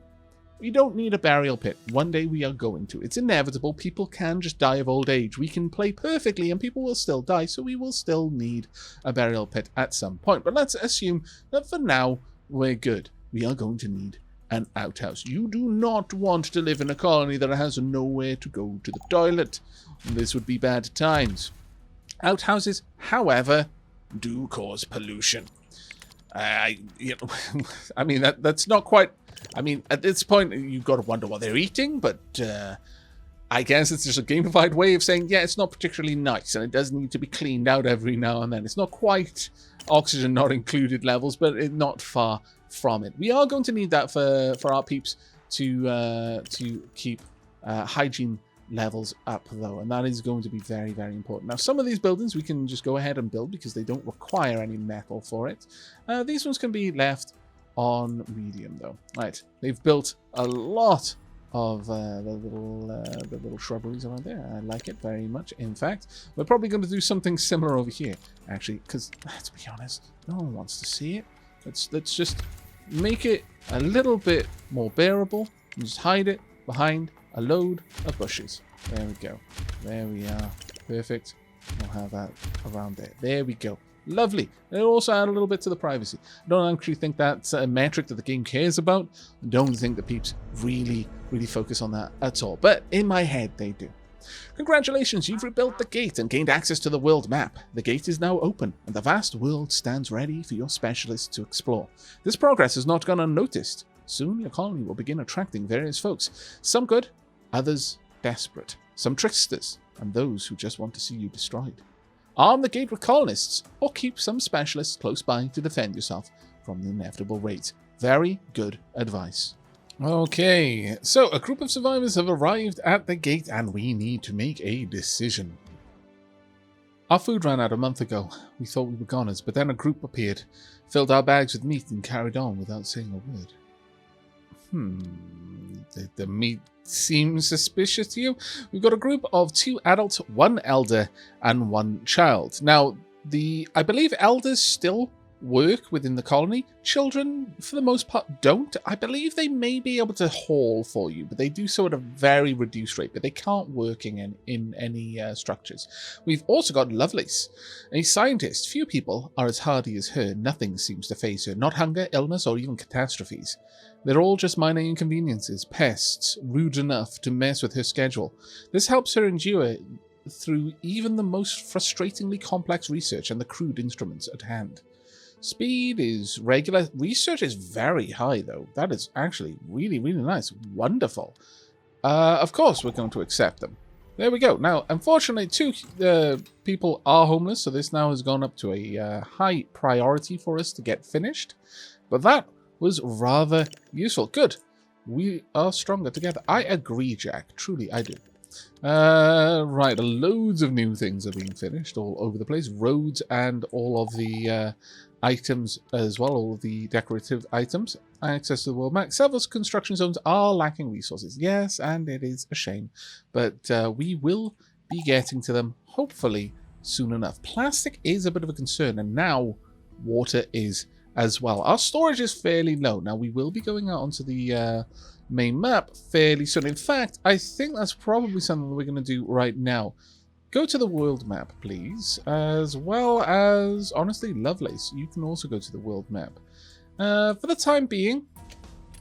we don't need a burial pit. One day we are going to. It's inevitable. People can just die of old age. We can play perfectly and people will still die, so we will still need a burial pit at some point. But let's assume that for now, we're good. We are going to need an outhouse. You do not want to live in a colony that has nowhere to go to the toilet. This would be bad times. Outhouses, however, do cause pollution. I mean, that's not quite... I mean, at this point, you've got to wonder what they're eating, but I guess it's just a gamified way of saying, yeah, it's not particularly nice, and it does need to be cleaned out every now and then. It's not quite oxygen not included levels, but it's not far from it. We are going to need that for our peeps to keep hygiene levels up, though, and that is going to be very, very important. Now, some of these buildings we can just go ahead and build because they don't require any metal for it. These ones can be left on medium, though. Right, they've built a lot of the little shrubberies around there. I like it very much. In fact, we're probably going to do something similar over here, actually, because let's be honest, no one wants to see it. Let's just make it a little bit more bearable and just hide it behind a load of bushes. There we go. There we are. Perfect. We'll have that around there. There we go. Lovely. It'll also add a little bit to the privacy. I don't actually think that's a metric that the game cares about. I don't think the peeps really focus on that at all. But in my head, they do. Congratulations, you've rebuilt the gate and gained access to the world map. The gate is now open, and the vast world stands ready for your specialists to explore. This progress has not gone unnoticed. Soon, your colony will begin attracting various folks. Some good, others desperate. Some tricksters, and those who just want to see you destroyed. Arm the gate with colonists, or keep some specialists close by to defend yourself from the inevitable raids. Very good advice. Okay, so a group of survivors have arrived at the gate and we need to make a decision. Our food ran out a month ago. We thought we were goners, but then a group appeared, filled our bags with meat and carried on without saying a word. The meat seems suspicious to you? We've got a group of 2 adults, 1 elder, and 1 child. Now, I believe elders still work within the colony. Children, for the most part, don't. I believe they may be able to haul for you, but they do so at a very reduced rate, but they can't work in any structures. We've also got Lovelace, a scientist. Few people are as hardy as her. Nothing seems to faze her. Not hunger, illness, or even catastrophes. They're all just minor inconveniences, pests, rude enough to mess with her schedule. This helps her endure through even the most frustratingly complex research and the crude instruments at hand. Speed is regular. Research is very high, though. That is actually really, really nice. Wonderful. Of course, we're going to accept them. There we go. Now, unfortunately, 2 people are homeless, so this now has gone up to a high priority for us to get finished. But that was rather useful. Good. We are stronger together. I agree, Jack. Truly, I do. Right, loads of new things are being finished all over the place. Roads and all of the items as well, all of the decorative items. access to the world map. Several construction zones are lacking resources. Yes, and it is a shame. But we will be getting to them, hopefully, soon enough. Plastic is a bit of a concern, and now water is as well. Our storage is fairly low. Now, we will be going out onto the main map fairly soon. In fact, I think that's probably something that we're going to do right now. Go to the world map, please, as well as, honestly, Lovelace. You can also go to the world map. For the time being,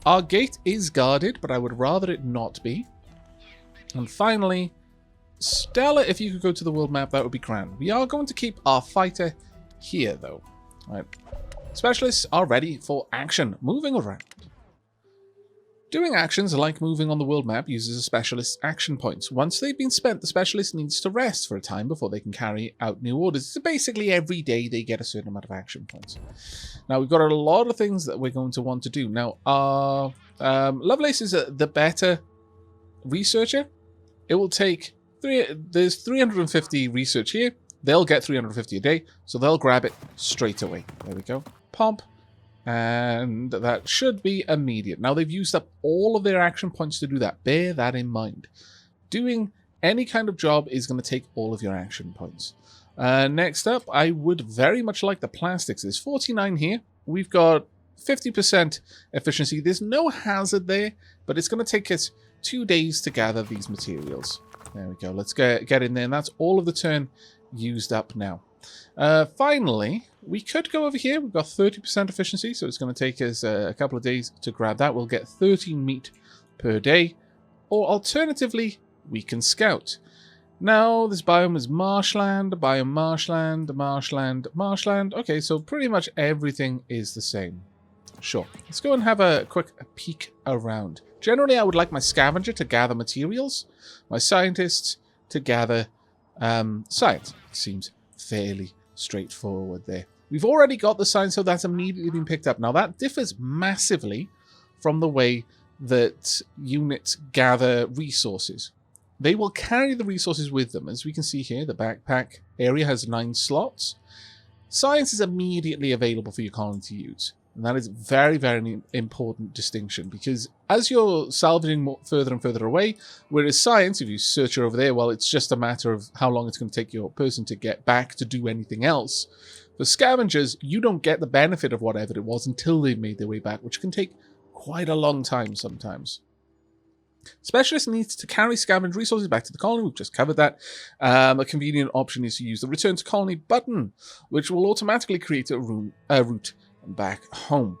our gate is guarded, but I would rather it not be. And finally, Stella, if you could go to the world map, that would be grand. We are going to keep our fighter here, though. All right. Specialists are ready for action. Moving around. Doing actions like moving on the world map uses a specialist's action points. Once they've been spent, the specialist needs to rest for a time before they can carry out new orders. So basically every day they get a certain amount of action points. Now we've got a lot of things that we're going to want to do. Now our Lovelace is the better researcher. It will take there's 350 research here. They'll get 350 a day, so they'll grab it straight away. There we go. Pomp. And that should be immediate. Now, they've used up all of their action points to do that. Bear that in mind. Doing any kind of job is going to take all of your action points. Next up, I would very much like the plastics. There's 49 here. We've got 50% efficiency. There's no hazard there, but it's going to take us 2 days to gather these materials. There we go. Let's get in there. And that's all of the turn used up now. Finally, we could go over here. We've got 30% efficiency, so it's going to take us a couple of days to grab that. We'll get 13 meat per day. Or alternatively, we can scout. Now, this biome is marshland, biome marshland, marshland, marshland. Okay, so pretty much everything is the same. Sure. Let's go and have a quick peek around. Generally, I would like my scavenger to gather materials, my scientists to gather science. It seems fairly straightforward there. We've already got the science, so that's immediately been picked up. Now, that differs massively from the way that units gather resources. They will carry the resources with them. As we can see here, the backpack area has 9 slots. Science is immediately available for your colony to use. And that is a very, very important distinction, because as you're salvaging further and further away, whereas science, if you search over there, well, it's just a matter of how long it's going to take your person to get back to do anything else. For scavengers, you don't get the benefit of whatever it was until they've made their way back, which can take quite a long time sometimes. Specialist needs to carry scavenged resources back to the colony. We've just covered that. A convenient option is to use the Return to Colony button, which will automatically create a route back home.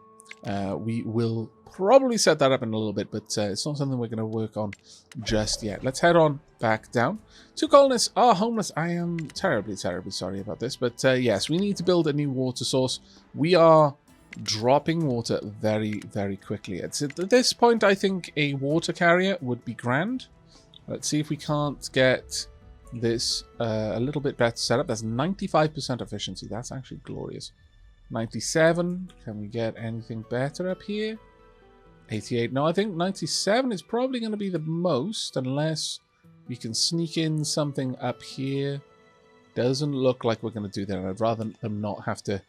We will probably set that up in a little bit, but it's not something we're going to work on just yet. Let's head on back down. 2 colonists are homeless. I am terribly, terribly sorry about this, but yes, we need to build a new water source. We are dropping water very, very quickly. At this point, I think a water carrier would be grand. Let's see if we can't get this a little bit better set up. That's 95% efficiency. That's actually glorious. 97. Can we get anything better up here? 88. No, I think 97 is probably going to be the most, unless we can sneak in something up here. Doesn't look like we're going to do that. I'd rather them not have to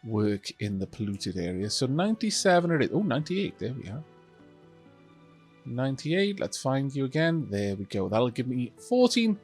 work in the polluted area. So 97 it is. Oh, 98. There we are. 98. Let's find you again. There we go. That'll give me 14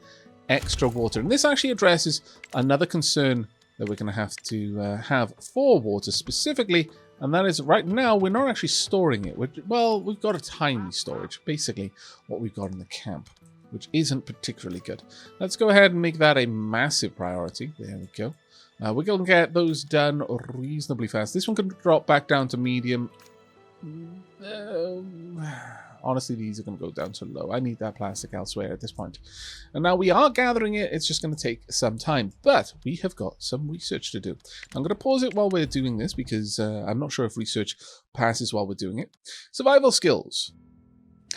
extra water. And this actually addresses another concern that we're going to have for water specifically, and that is right now we're not actually storing it. Well, we've got a tiny storage, basically what we've got in the camp, which isn't particularly good. Let's go ahead and make that a massive priority. There we go. We're going to get those done reasonably fast. This one can drop back down to medium. Honestly, these are going to go down to low. I need that plastic elsewhere at this point. And now we are gathering it. It's just going to take some time. But we have got some research to do. I'm going to pause it while we're doing this, because I'm not sure if research passes while we're doing it. Survival skills.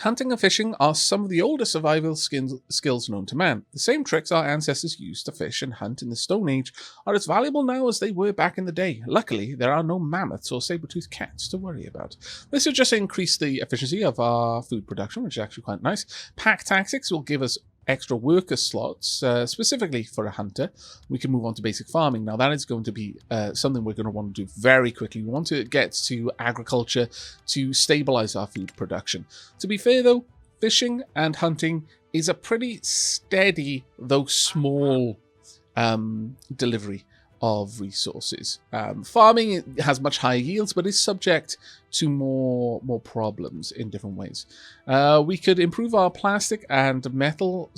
Hunting and fishing are some of the oldest survival skills known to man. The same tricks our ancestors used to fish and hunt in the Stone Age are as valuable now as they were back in the day. Luckily, there are no mammoths or saber-toothed cats to worry about. This will just increase the efficiency of our food production, which is actually quite nice. Pack tactics will give us extra worker slots, specifically for a hunter, we can move on to basic farming. Now, that is going to be something we're going to want to do very quickly. We want to get to agriculture to stabilize our food production. To be fair, though, fishing and hunting is a pretty steady, though small, delivery of resources. Farming has much higher yields, but is subject to more problems in different ways. We could improve our plastic and metal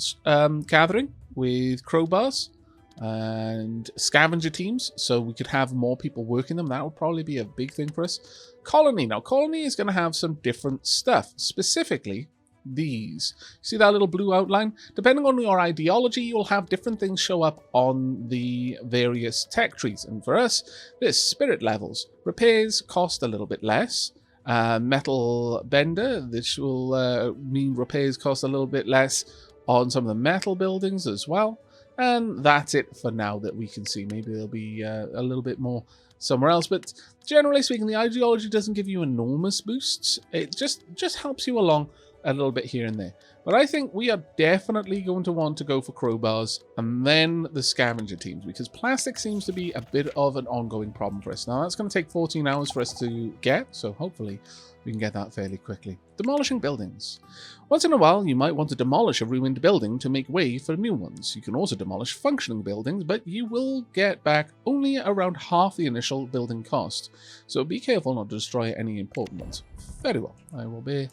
gathering with crowbars and scavenger teams, so we could have more people working them. That would probably be a big thing for us. Colony. Now, colony is going to have some different stuff, specifically these. See that little blue outline? Depending on your ideology, you'll have different things show up on the various tech trees. And for us, there's spirit levels. Repairs cost a little bit less. Metal bender, this will mean repairs cost a little bit less on some of the metal buildings as well. And that's it for now that we can see. Maybe there'll be a little bit more somewhere else, but generally speaking, the ideology doesn't give you enormous boosts. It just helps you along a little bit here and there. But I think we are definitely going to want to go for crowbars and then the scavenger teams, because plastic seems to be a bit of an ongoing problem for us. Now, that's going to take 14 hours for us to get, so hopefully we can get that fairly quickly. Demolishing buildings. Once in a while, you might want to demolish a ruined building to make way for new ones. You can also demolish functioning buildings, but you will get back only around half the initial building cost. So be careful not to destroy any important ones. Very well, I will bear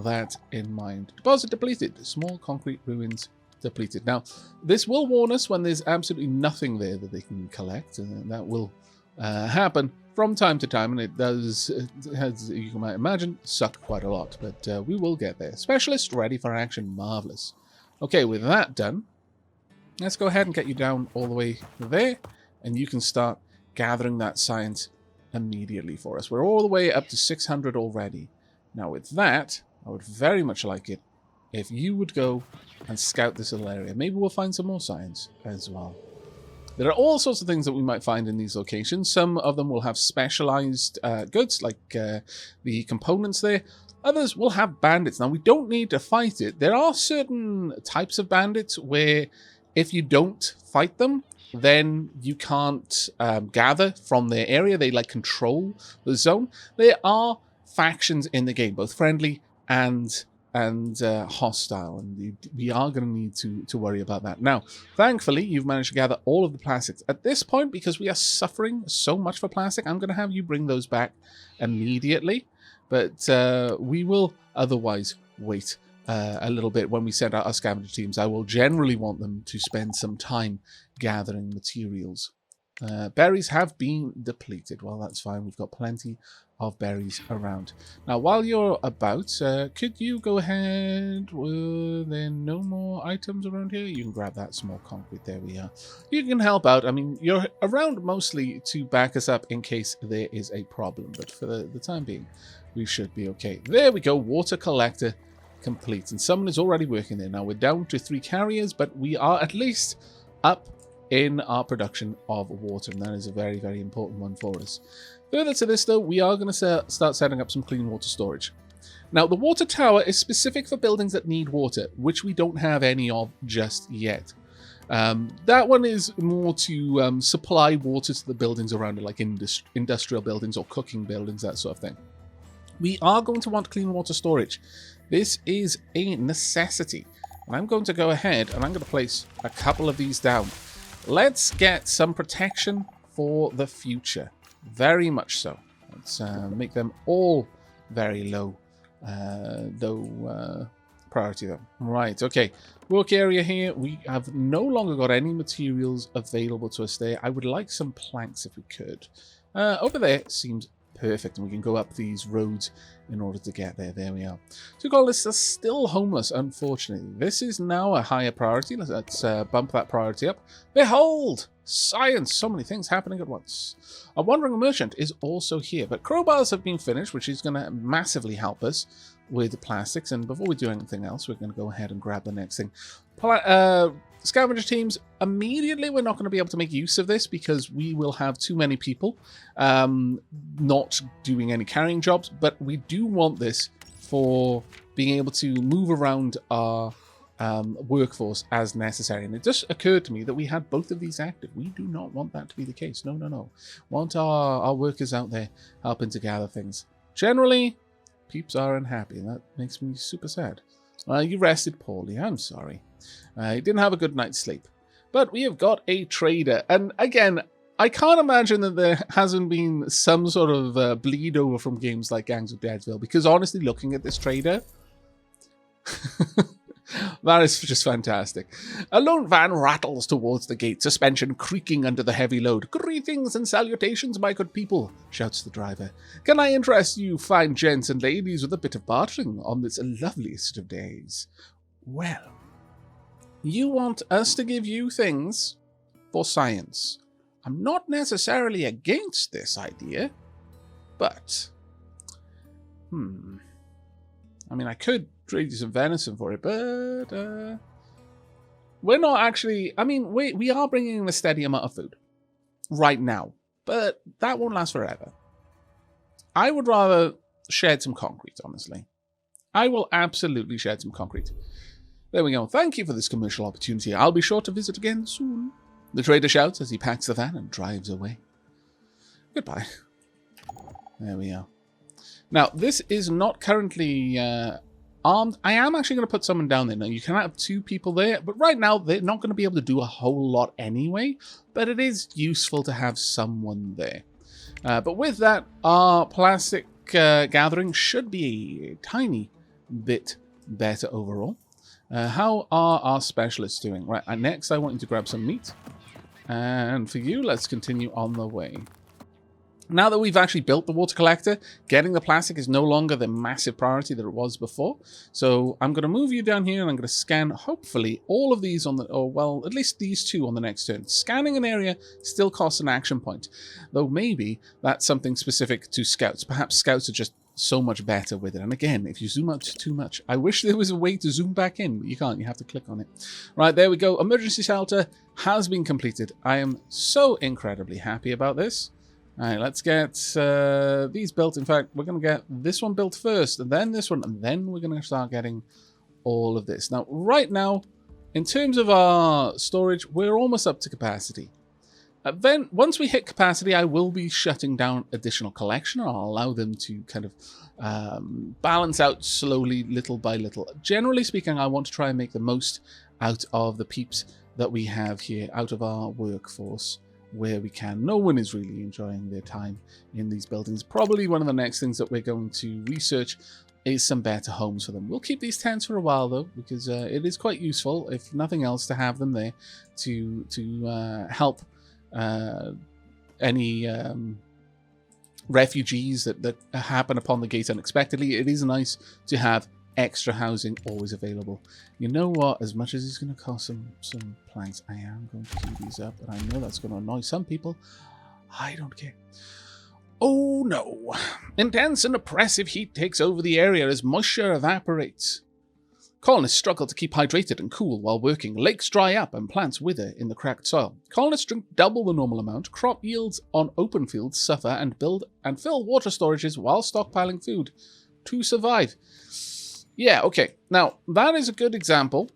that in mind. Deposit depleted. Small concrete ruins depleted. Now, this will warn us when there's absolutely nothing there that they can collect, and that will happen from time to time, and it does, as you might imagine, suck quite a lot, but we will get there. Specialist ready for action. Marvelous. Okay, with that done, let's go ahead and get you down all the way there, and you can start gathering that science immediately for us. We're all the way up to 600 already. Now, with that, I would very much like it if you would go and scout this little area. Maybe we'll find some more science as well. There are all sorts of things that we might find in these locations. Some of them will have specialized goods, like the components there. Others will have bandits. Now, we don't need to fight it. There are certain types of bandits where if you don't fight them, then you can't gather from their area. They, like, control the zone. There are factions in the game, both friendly and hostile, and we are going to need to worry about that. Now, thankfully, you've managed to gather all of the plastics. At this point, because we are suffering so much for plastic, I'm going to have you bring those back immediately, but we will otherwise wait a little bit when we send out our scavenger teams. I will generally want them to spend some time gathering materials. Berries have been depleted. Well, that's fine. We've got plenty of berries around. Now, while you're about, could you go ahead? Were there no more items around here? You can grab that small concrete. There we are. You can help out. I mean, you're around mostly to back us up in case there is a problem, but for the time being, we should be okay. There we go. Water collector complete, and someone is already working there. Now, we're down to 3 carriers, but we are at least up in our production of water, and that is a very, very important one for us. Further to this, though, we are going to start setting up some clean water storage. Now, the water tower is specific for buildings that need water, which we don't have any of just yet. That one is more to supply water to the buildings around it, like industrial buildings or cooking buildings, that sort of thing. We are going to want clean water storage. This is a necessity. And I'm going to go ahead and I'm going to place a couple of these down. Let's get some protection for the future. Very much so. Let's make them all very low priority though. Right, okay. Work area here. We have no longer got any materials available to us there. I would like some planks if we could. Over there seems perfect, and we can go up these roads in order to get there. There we are. So colonists are still homeless, unfortunately. This is now a higher priority. Let's bump that priority up. Behold! Science! So many things happening at once. A wandering merchant is also here, but crowbars have been finished, which is going to massively help us with the plastics. And before we do anything else, we're going to go ahead and grab the next thing. Scavenger teams, immediately we're not going to be able to make use of this because we will have too many people not doing any carrying jobs, but we do want this for being able to move around our workforce as necessary. And it just occurred to me that we had both of these active. We do not want that to be the case. No, no, no. Want our workers out there helping to gather things. Generally, peeps are unhappy, and that makes me super sad. You rested poorly. I'm sorry. You didn't have a good night's sleep. But we have got a trader. And again, I can't imagine that there hasn't been some sort of bleed over from games like Gangs of Deadville, because honestly, looking at this trader, that is just fantastic. A lone van rattles towards the gate, suspension creaking under the heavy load. Greetings and salutations, my good people, shouts the driver. Can I interest you fine gents and ladies with a bit of bartering on this loveliest of days? Well, you want us to give you things for science. I'm not necessarily against this idea, but... I mean, I could trade you some venison for it, but... we're not actually... I mean, we are bringing in a steady amount of food right now, but that won't last forever. I would rather shed some concrete, honestly. I will absolutely shed some concrete. There we go. Thank you for this commercial opportunity. I'll be sure to visit again soon. The trader shouts as he packs the van and drives away. Goodbye. There we are. Now, this is not currently armed. I am actually going to put someone down there. Now, you can have 2 people there, but right now they're not going to be able to do a whole lot anyway, but it is useful to have someone there. But with that, our plastic gathering should be a tiny bit better overall. How are our specialists doing? Right, next I want you to grab some meat. And for you, let's continue on the way. Now that we've actually built the water collector, getting the plastic is no longer the massive priority that it was before. So I'm going to move you down here and I'm going to scan, hopefully, all of these on the... or, well, at least these 2 on the next turn. Scanning an area still costs an action point. Though maybe that's something specific to scouts. Perhaps scouts are just so much better with it. And again, if you zoom out too much, I wish there was a way to zoom back in, but you can't. You have to click on it. Right, there we go. Emergency shelter has been completed. I am so incredibly happy about this. All right, let's get these built. In fact, we're going to get this one built first, and then this one, and then we're going to start getting all of this. Now, right now, in terms of our storage, we're almost up to capacity. Then, once we hit capacity, I will be shutting down additional collection. I'll allow them to kind of balance out slowly, little by little. Generally speaking, I want to try and make the most out of the peeps that we have here, out of our workforce, where we can. No one is really enjoying their time in these buildings. Probably one of the next things that we're going to research is some better homes for them. We'll keep these tents for a while, though, because it is quite useful, if nothing else, to have them there to help any refugees that happen upon the gate unexpectedly. It is nice to have extra housing always available. You know what? As much as it's going to cost some planks, I am going to keep these up, and I know that's going to annoy some people. I don't care. Oh no! Intense and oppressive heat takes over the area as moisture evaporates. Colonists struggle to keep hydrated and cool while working. Lakes dry up and plants wither in the cracked soil. Colonists drink double the normal amount. Crop yields on open fields suffer and build and fill water storages while stockpiling food to survive. Yeah, okay. Now, that is a good example.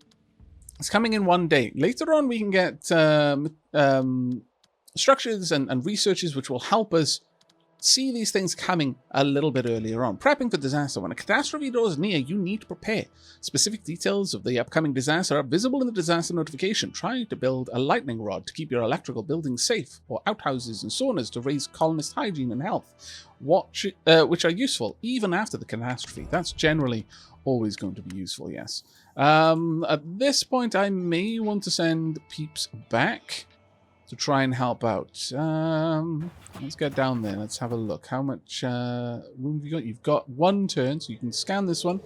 It's coming in one day. Later on, we can get structures and researches which will help us see these things coming a little bit earlier on. Prepping for disaster. When a catastrophe draws near, you need to prepare. Specific details of the upcoming disaster are visible in the disaster notification. Try to build a lightning rod to keep your electrical buildings safe, or outhouses and saunas to raise colonist hygiene and health, which are useful even after the catastrophe. That's generally always going to be useful, yes. At this point, I may want to send peeps back to try and help out. Let's get down there. Let's have a look. How much room have you got? You've got one turn, so you can scan this one.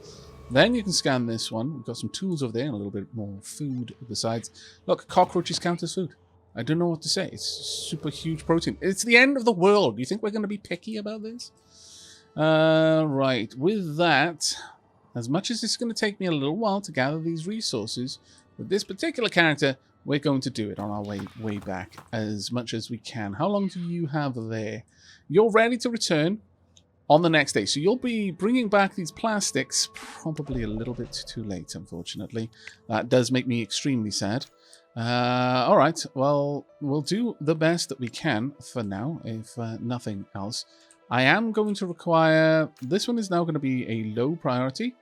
Then you can scan this one. We've got some tools over there and a little bit more food besides. Look, cockroaches count as food. I don't know what to say. It's super huge protein. It's the end of the world. Do you think we're going to be picky about this? Right. With that, as much as it's going to take me a little while to gather these resources, with this particular character, we're going to do it on our way back as much as we can. How long do you have there? You're ready to return. on the next day. So you'll be bringing back these plastics probably a little bit too late, unfortunately. That does make me extremely sad. All right, well, we'll do the best that we can for now, if nothing else. I am going to require... This one is now going to be a low priority.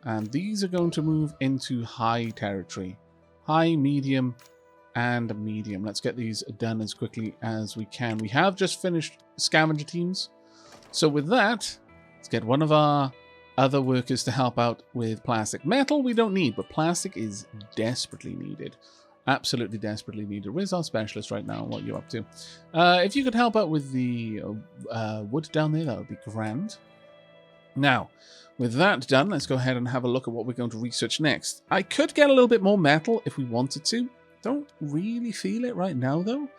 And these are going to move into high territory. High, medium, and medium. Let's get these done as quickly as we can. We have just finished scavenger teams. So with that, let's get one of our other workers to help out with plastic. Metal we don't need, but plastic is desperately needed. Absolutely desperately needed. Where's our specialist right now? What are you up to? If you could help out with the wood down there, that would be grand. Now, with that done, let's go ahead and have a look at what we're going to research next. I could get a little bit more metal if we wanted to. Don't really feel it right now, though.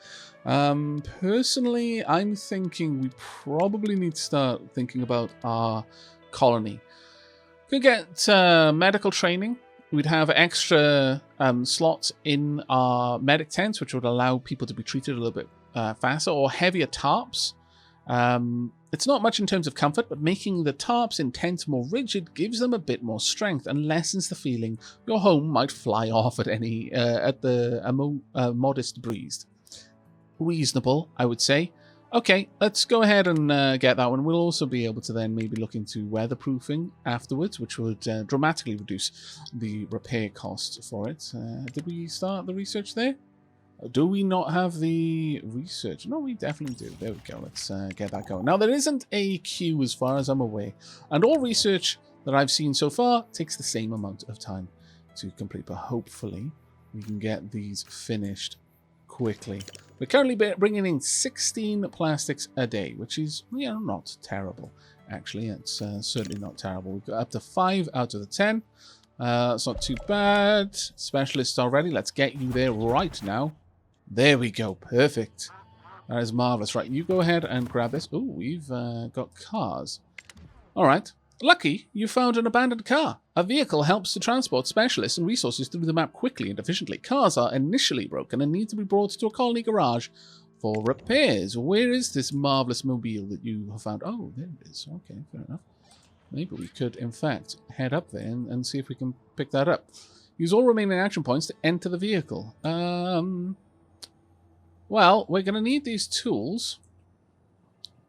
Personally, I'm thinking we probably need to start thinking about our colony. Could get medical training. We'd have extra slots in our medic tents, which would allow people to be treated a little bit faster, or heavier tarps. It's not much in terms of comfort, but making the tarps in tents more rigid gives them a bit more strength and lessens the feeling your home might fly off at any modest breeze. Reasonable, I would say. Okay, let's go ahead and get that one. We'll also be able to then maybe look into weatherproofing afterwards, which would dramatically reduce the repair costs for it. Did we start the research there? Do we not have the research? No, we definitely do. There we go. Let's get that going. Now, there isn't a queue as far as I'm aware, and all research that I've seen so far takes the same amount of time to complete, but hopefully we can get these finished quickly. We're currently bringing in 16 plastics a day, which is, you know, not terrible. Actually, it's certainly not terrible. We've got up to 5 out of the 10. It's not too bad. Specialists already. Let's get you there right now. There we go. Perfect. That is marvelous. Right, you go ahead and grab this. Oh, we've got cars. All right. Lucky you found an abandoned car. A vehicle helps to transport specialists and resources through the map quickly and efficiently. Cars are initially broken and need to be brought to a colony garage for repairs. Where is this marvelous mobile that you have found? Oh, there it is. Okay, fair enough. Maybe we could, in fact, head up there and see if we can pick that up. Use all remaining action points to enter the vehicle. Well, we're going to need these tools.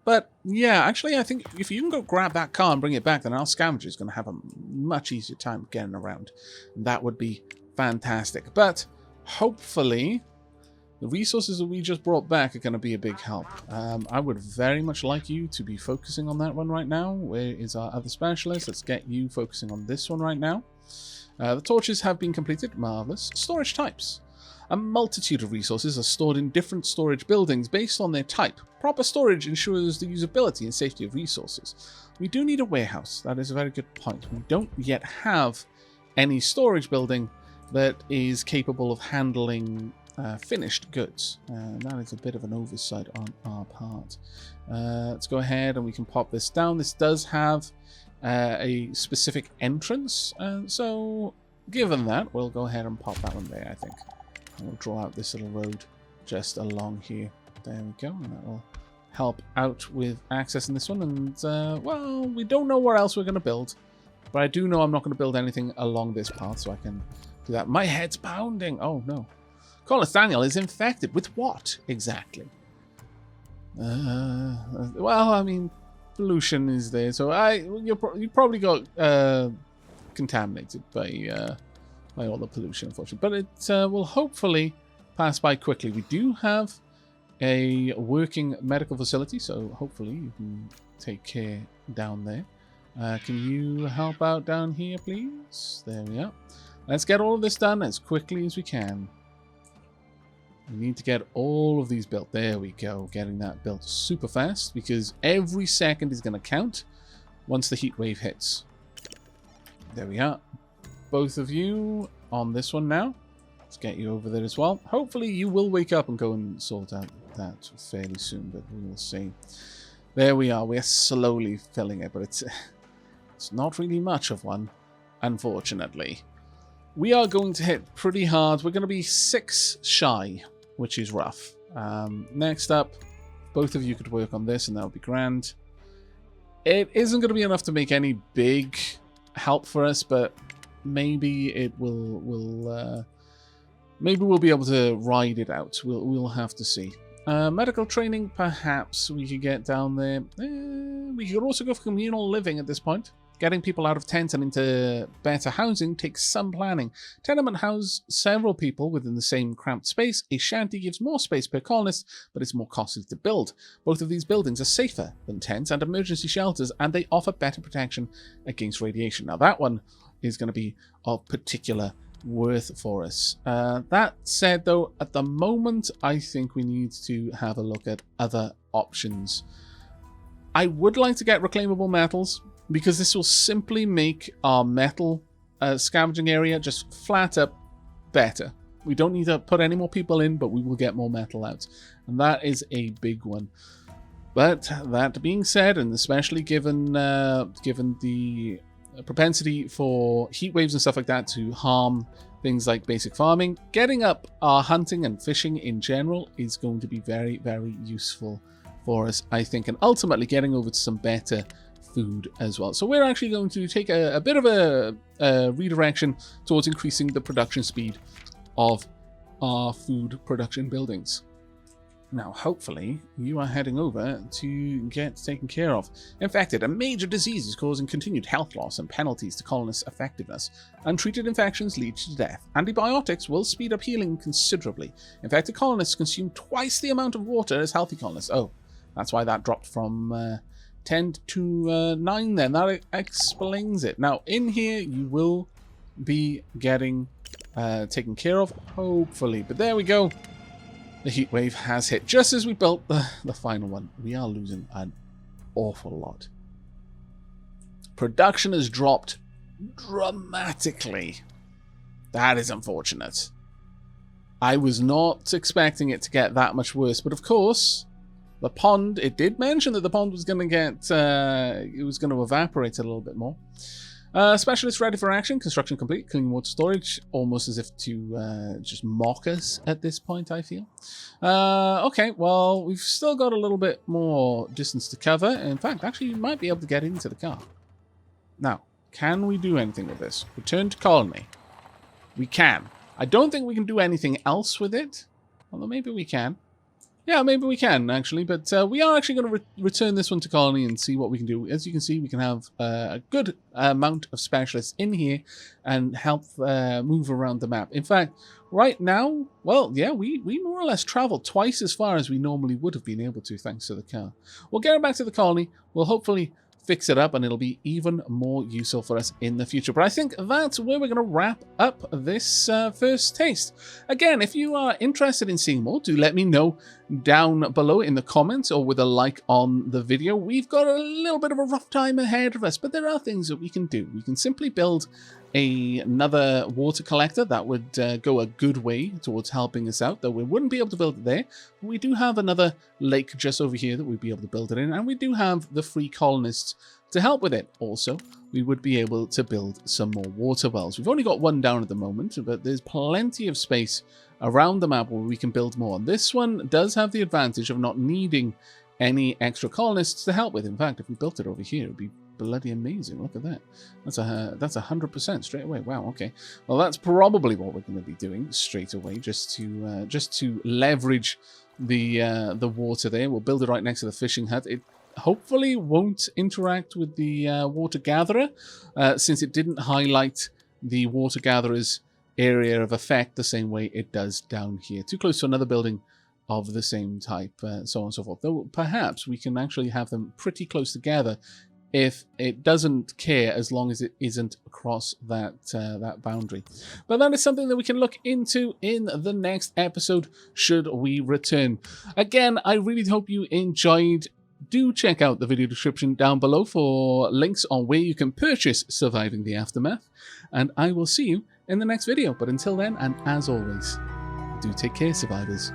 But, yeah, actually, I think if you can go grab that car and bring it back, then our scavenger is going to have a much easier time getting around. That would be fantastic. But, hopefully, the resources that we just brought back are going to be a big help. I would very much like you to be focusing on that one right now. Where is our other specialist? Let's get you focusing on this one right now. The torches have been completed. Marvelous. Storage types. A multitude of resources are stored in different storage buildings based on their type. Proper storage ensures the usability and safety of resources. We do need a warehouse. That is a very good point. We don't yet have any storage building that is capable of handling finished goods. That is a bit of an oversight on our part. Let's go ahead and we can pop this down. This does have a specific entrance. So given that, we'll go ahead and pop that one there, I think. And we'll draw out this little road just along here. There we go. And that will help out with accessing this one. And, well, we don't know where else we're going to build. But I do know I'm not going to build anything along this path, so I can do that. My head's pounding. Oh, no. Colin Daniel is infected. With what, exactly? Well, I mean, pollution is there. So you probably got contaminated by all the pollution, unfortunately. But it will hopefully pass by quickly. We do have a working medical facility, so hopefully you can take care down there. Can you help out down here, please? There we are. Let's get all of this done as quickly as we can. We need to get all of these built. There we go. Getting that built super fast, because every second is going to count once the heat wave hits. There we are. Both of you on this one now. Let's get you over there as well. Hopefully you will wake up and go and sort out that fairly soon, but we will see. There we are. We're slowly filling it, but it's not really much of one, unfortunately. We are going to hit pretty hard. We're going to be 6 shy, which is rough. Next up, both of you could work on this, and that would be grand. It isn't going to be enough to make any big help for us, but maybe it will. Maybe we'll be able to ride it out. We'll have to see. Medical training, perhaps we could get down there. We could also go for communal living at this point. Getting people out of tents and into better housing takes some planning. Tenement house several people within the same cramped space. A shanty gives more space per colonist, but it's more costly to build. Both of these buildings are safer than tents and emergency shelters, and they offer better protection against radiation. Now that one is going to be of particular worth for us. That said, though, at the moment, I think we need to have a look at other options. I would like to get reclaimable metals, because this will simply make our metal scavenging area just flat up better. We don't need to put any more people in, but we will get more metal out. And that is a big one. But that being said, and especially given the propensity for heat waves and stuff like that to harm things like basic farming, getting up our hunting and fishing in general is going to be very, very useful for us, I think. And ultimately getting over to some better food as well. So we're actually going to take a bit of a redirection towards increasing the production speed of our food production buildings. Now, hopefully, you are heading over to get taken care of. Infected, a major disease is causing continued health loss and penalties to colonists' effectiveness. Untreated infections lead to death. Antibiotics will speed up healing considerably. Infected colonists consume twice the amount of water as healthy colonists. Oh, that's why that dropped from 10 to 9 then. That explains it. Now, in here, you will be getting taken care of, hopefully. But there we go. The heat wave has hit just as we built the final one. We are losing an awful lot. Production has dropped dramatically. That is unfortunate. I was not expecting it to get that much worse, but of course, the pond, it did mention that the pond was going to get, it was going to evaporate a little bit more. Specialist ready for action, construction complete, clean water storage, almost as if to just mock us at this point, I feel. Okay, well, we've still got a little bit more distance to cover. In fact, actually, you might be able to get into the car. Now, can we do anything with this? Return to colony. We can. I don't think we can do anything else with it, although maybe we can. Yeah, maybe we can, actually, but we are actually going to return this one to colony and see what we can do. As you can see, we can have a good amount of specialists in here and help move around the map. In fact, right now, well, yeah, we more or less travel twice as far as we normally would have been able to, thanks to the car. We'll get back to the colony. We'll hopefully fix it up, and it'll be even more useful for us in the future. But I think that's where we're going to wrap up this first taste. Again, if you are interested in seeing more, do let me know down below in the comments or with a like on the video. We've got a little bit of a rough time ahead of us, but there are things that we can do. We can simply build another water collector. That would go a good way towards helping us out, though we wouldn't be able to build it there. We do have another lake just over here that we'd be able to build it in, and we do have the free colonists to help with it. Also, we would be able to build some more water wells. We've only got one down at the moment, but there's plenty of space around the map where we can build more. And this one does have the advantage of not needing any extra colonists to help with. In fact, if we built it over here, it would be bloody amazing. Look at that. That's 100% straight away. Wow. Okay. Well, that's probably what we're going to be doing straight away, just to leverage the water there. We'll build it right next to the fishing hut. It hopefully won't interact with the water gatherer, since it didn't highlight the water gatherer's area of effect the same way it does down here. Too close to another building of the same type, so on and so forth. Though perhaps we can actually have them pretty close together if it doesn't care, as long as it isn't across that that boundary. But that is something that we can look into in the next episode, should we return. Again, I really hope you enjoyed. Do check out the video description down below for links on where you can purchase Surviving the Aftermath, and I will see you in the next video. But until then, and as always, do take care, survivors.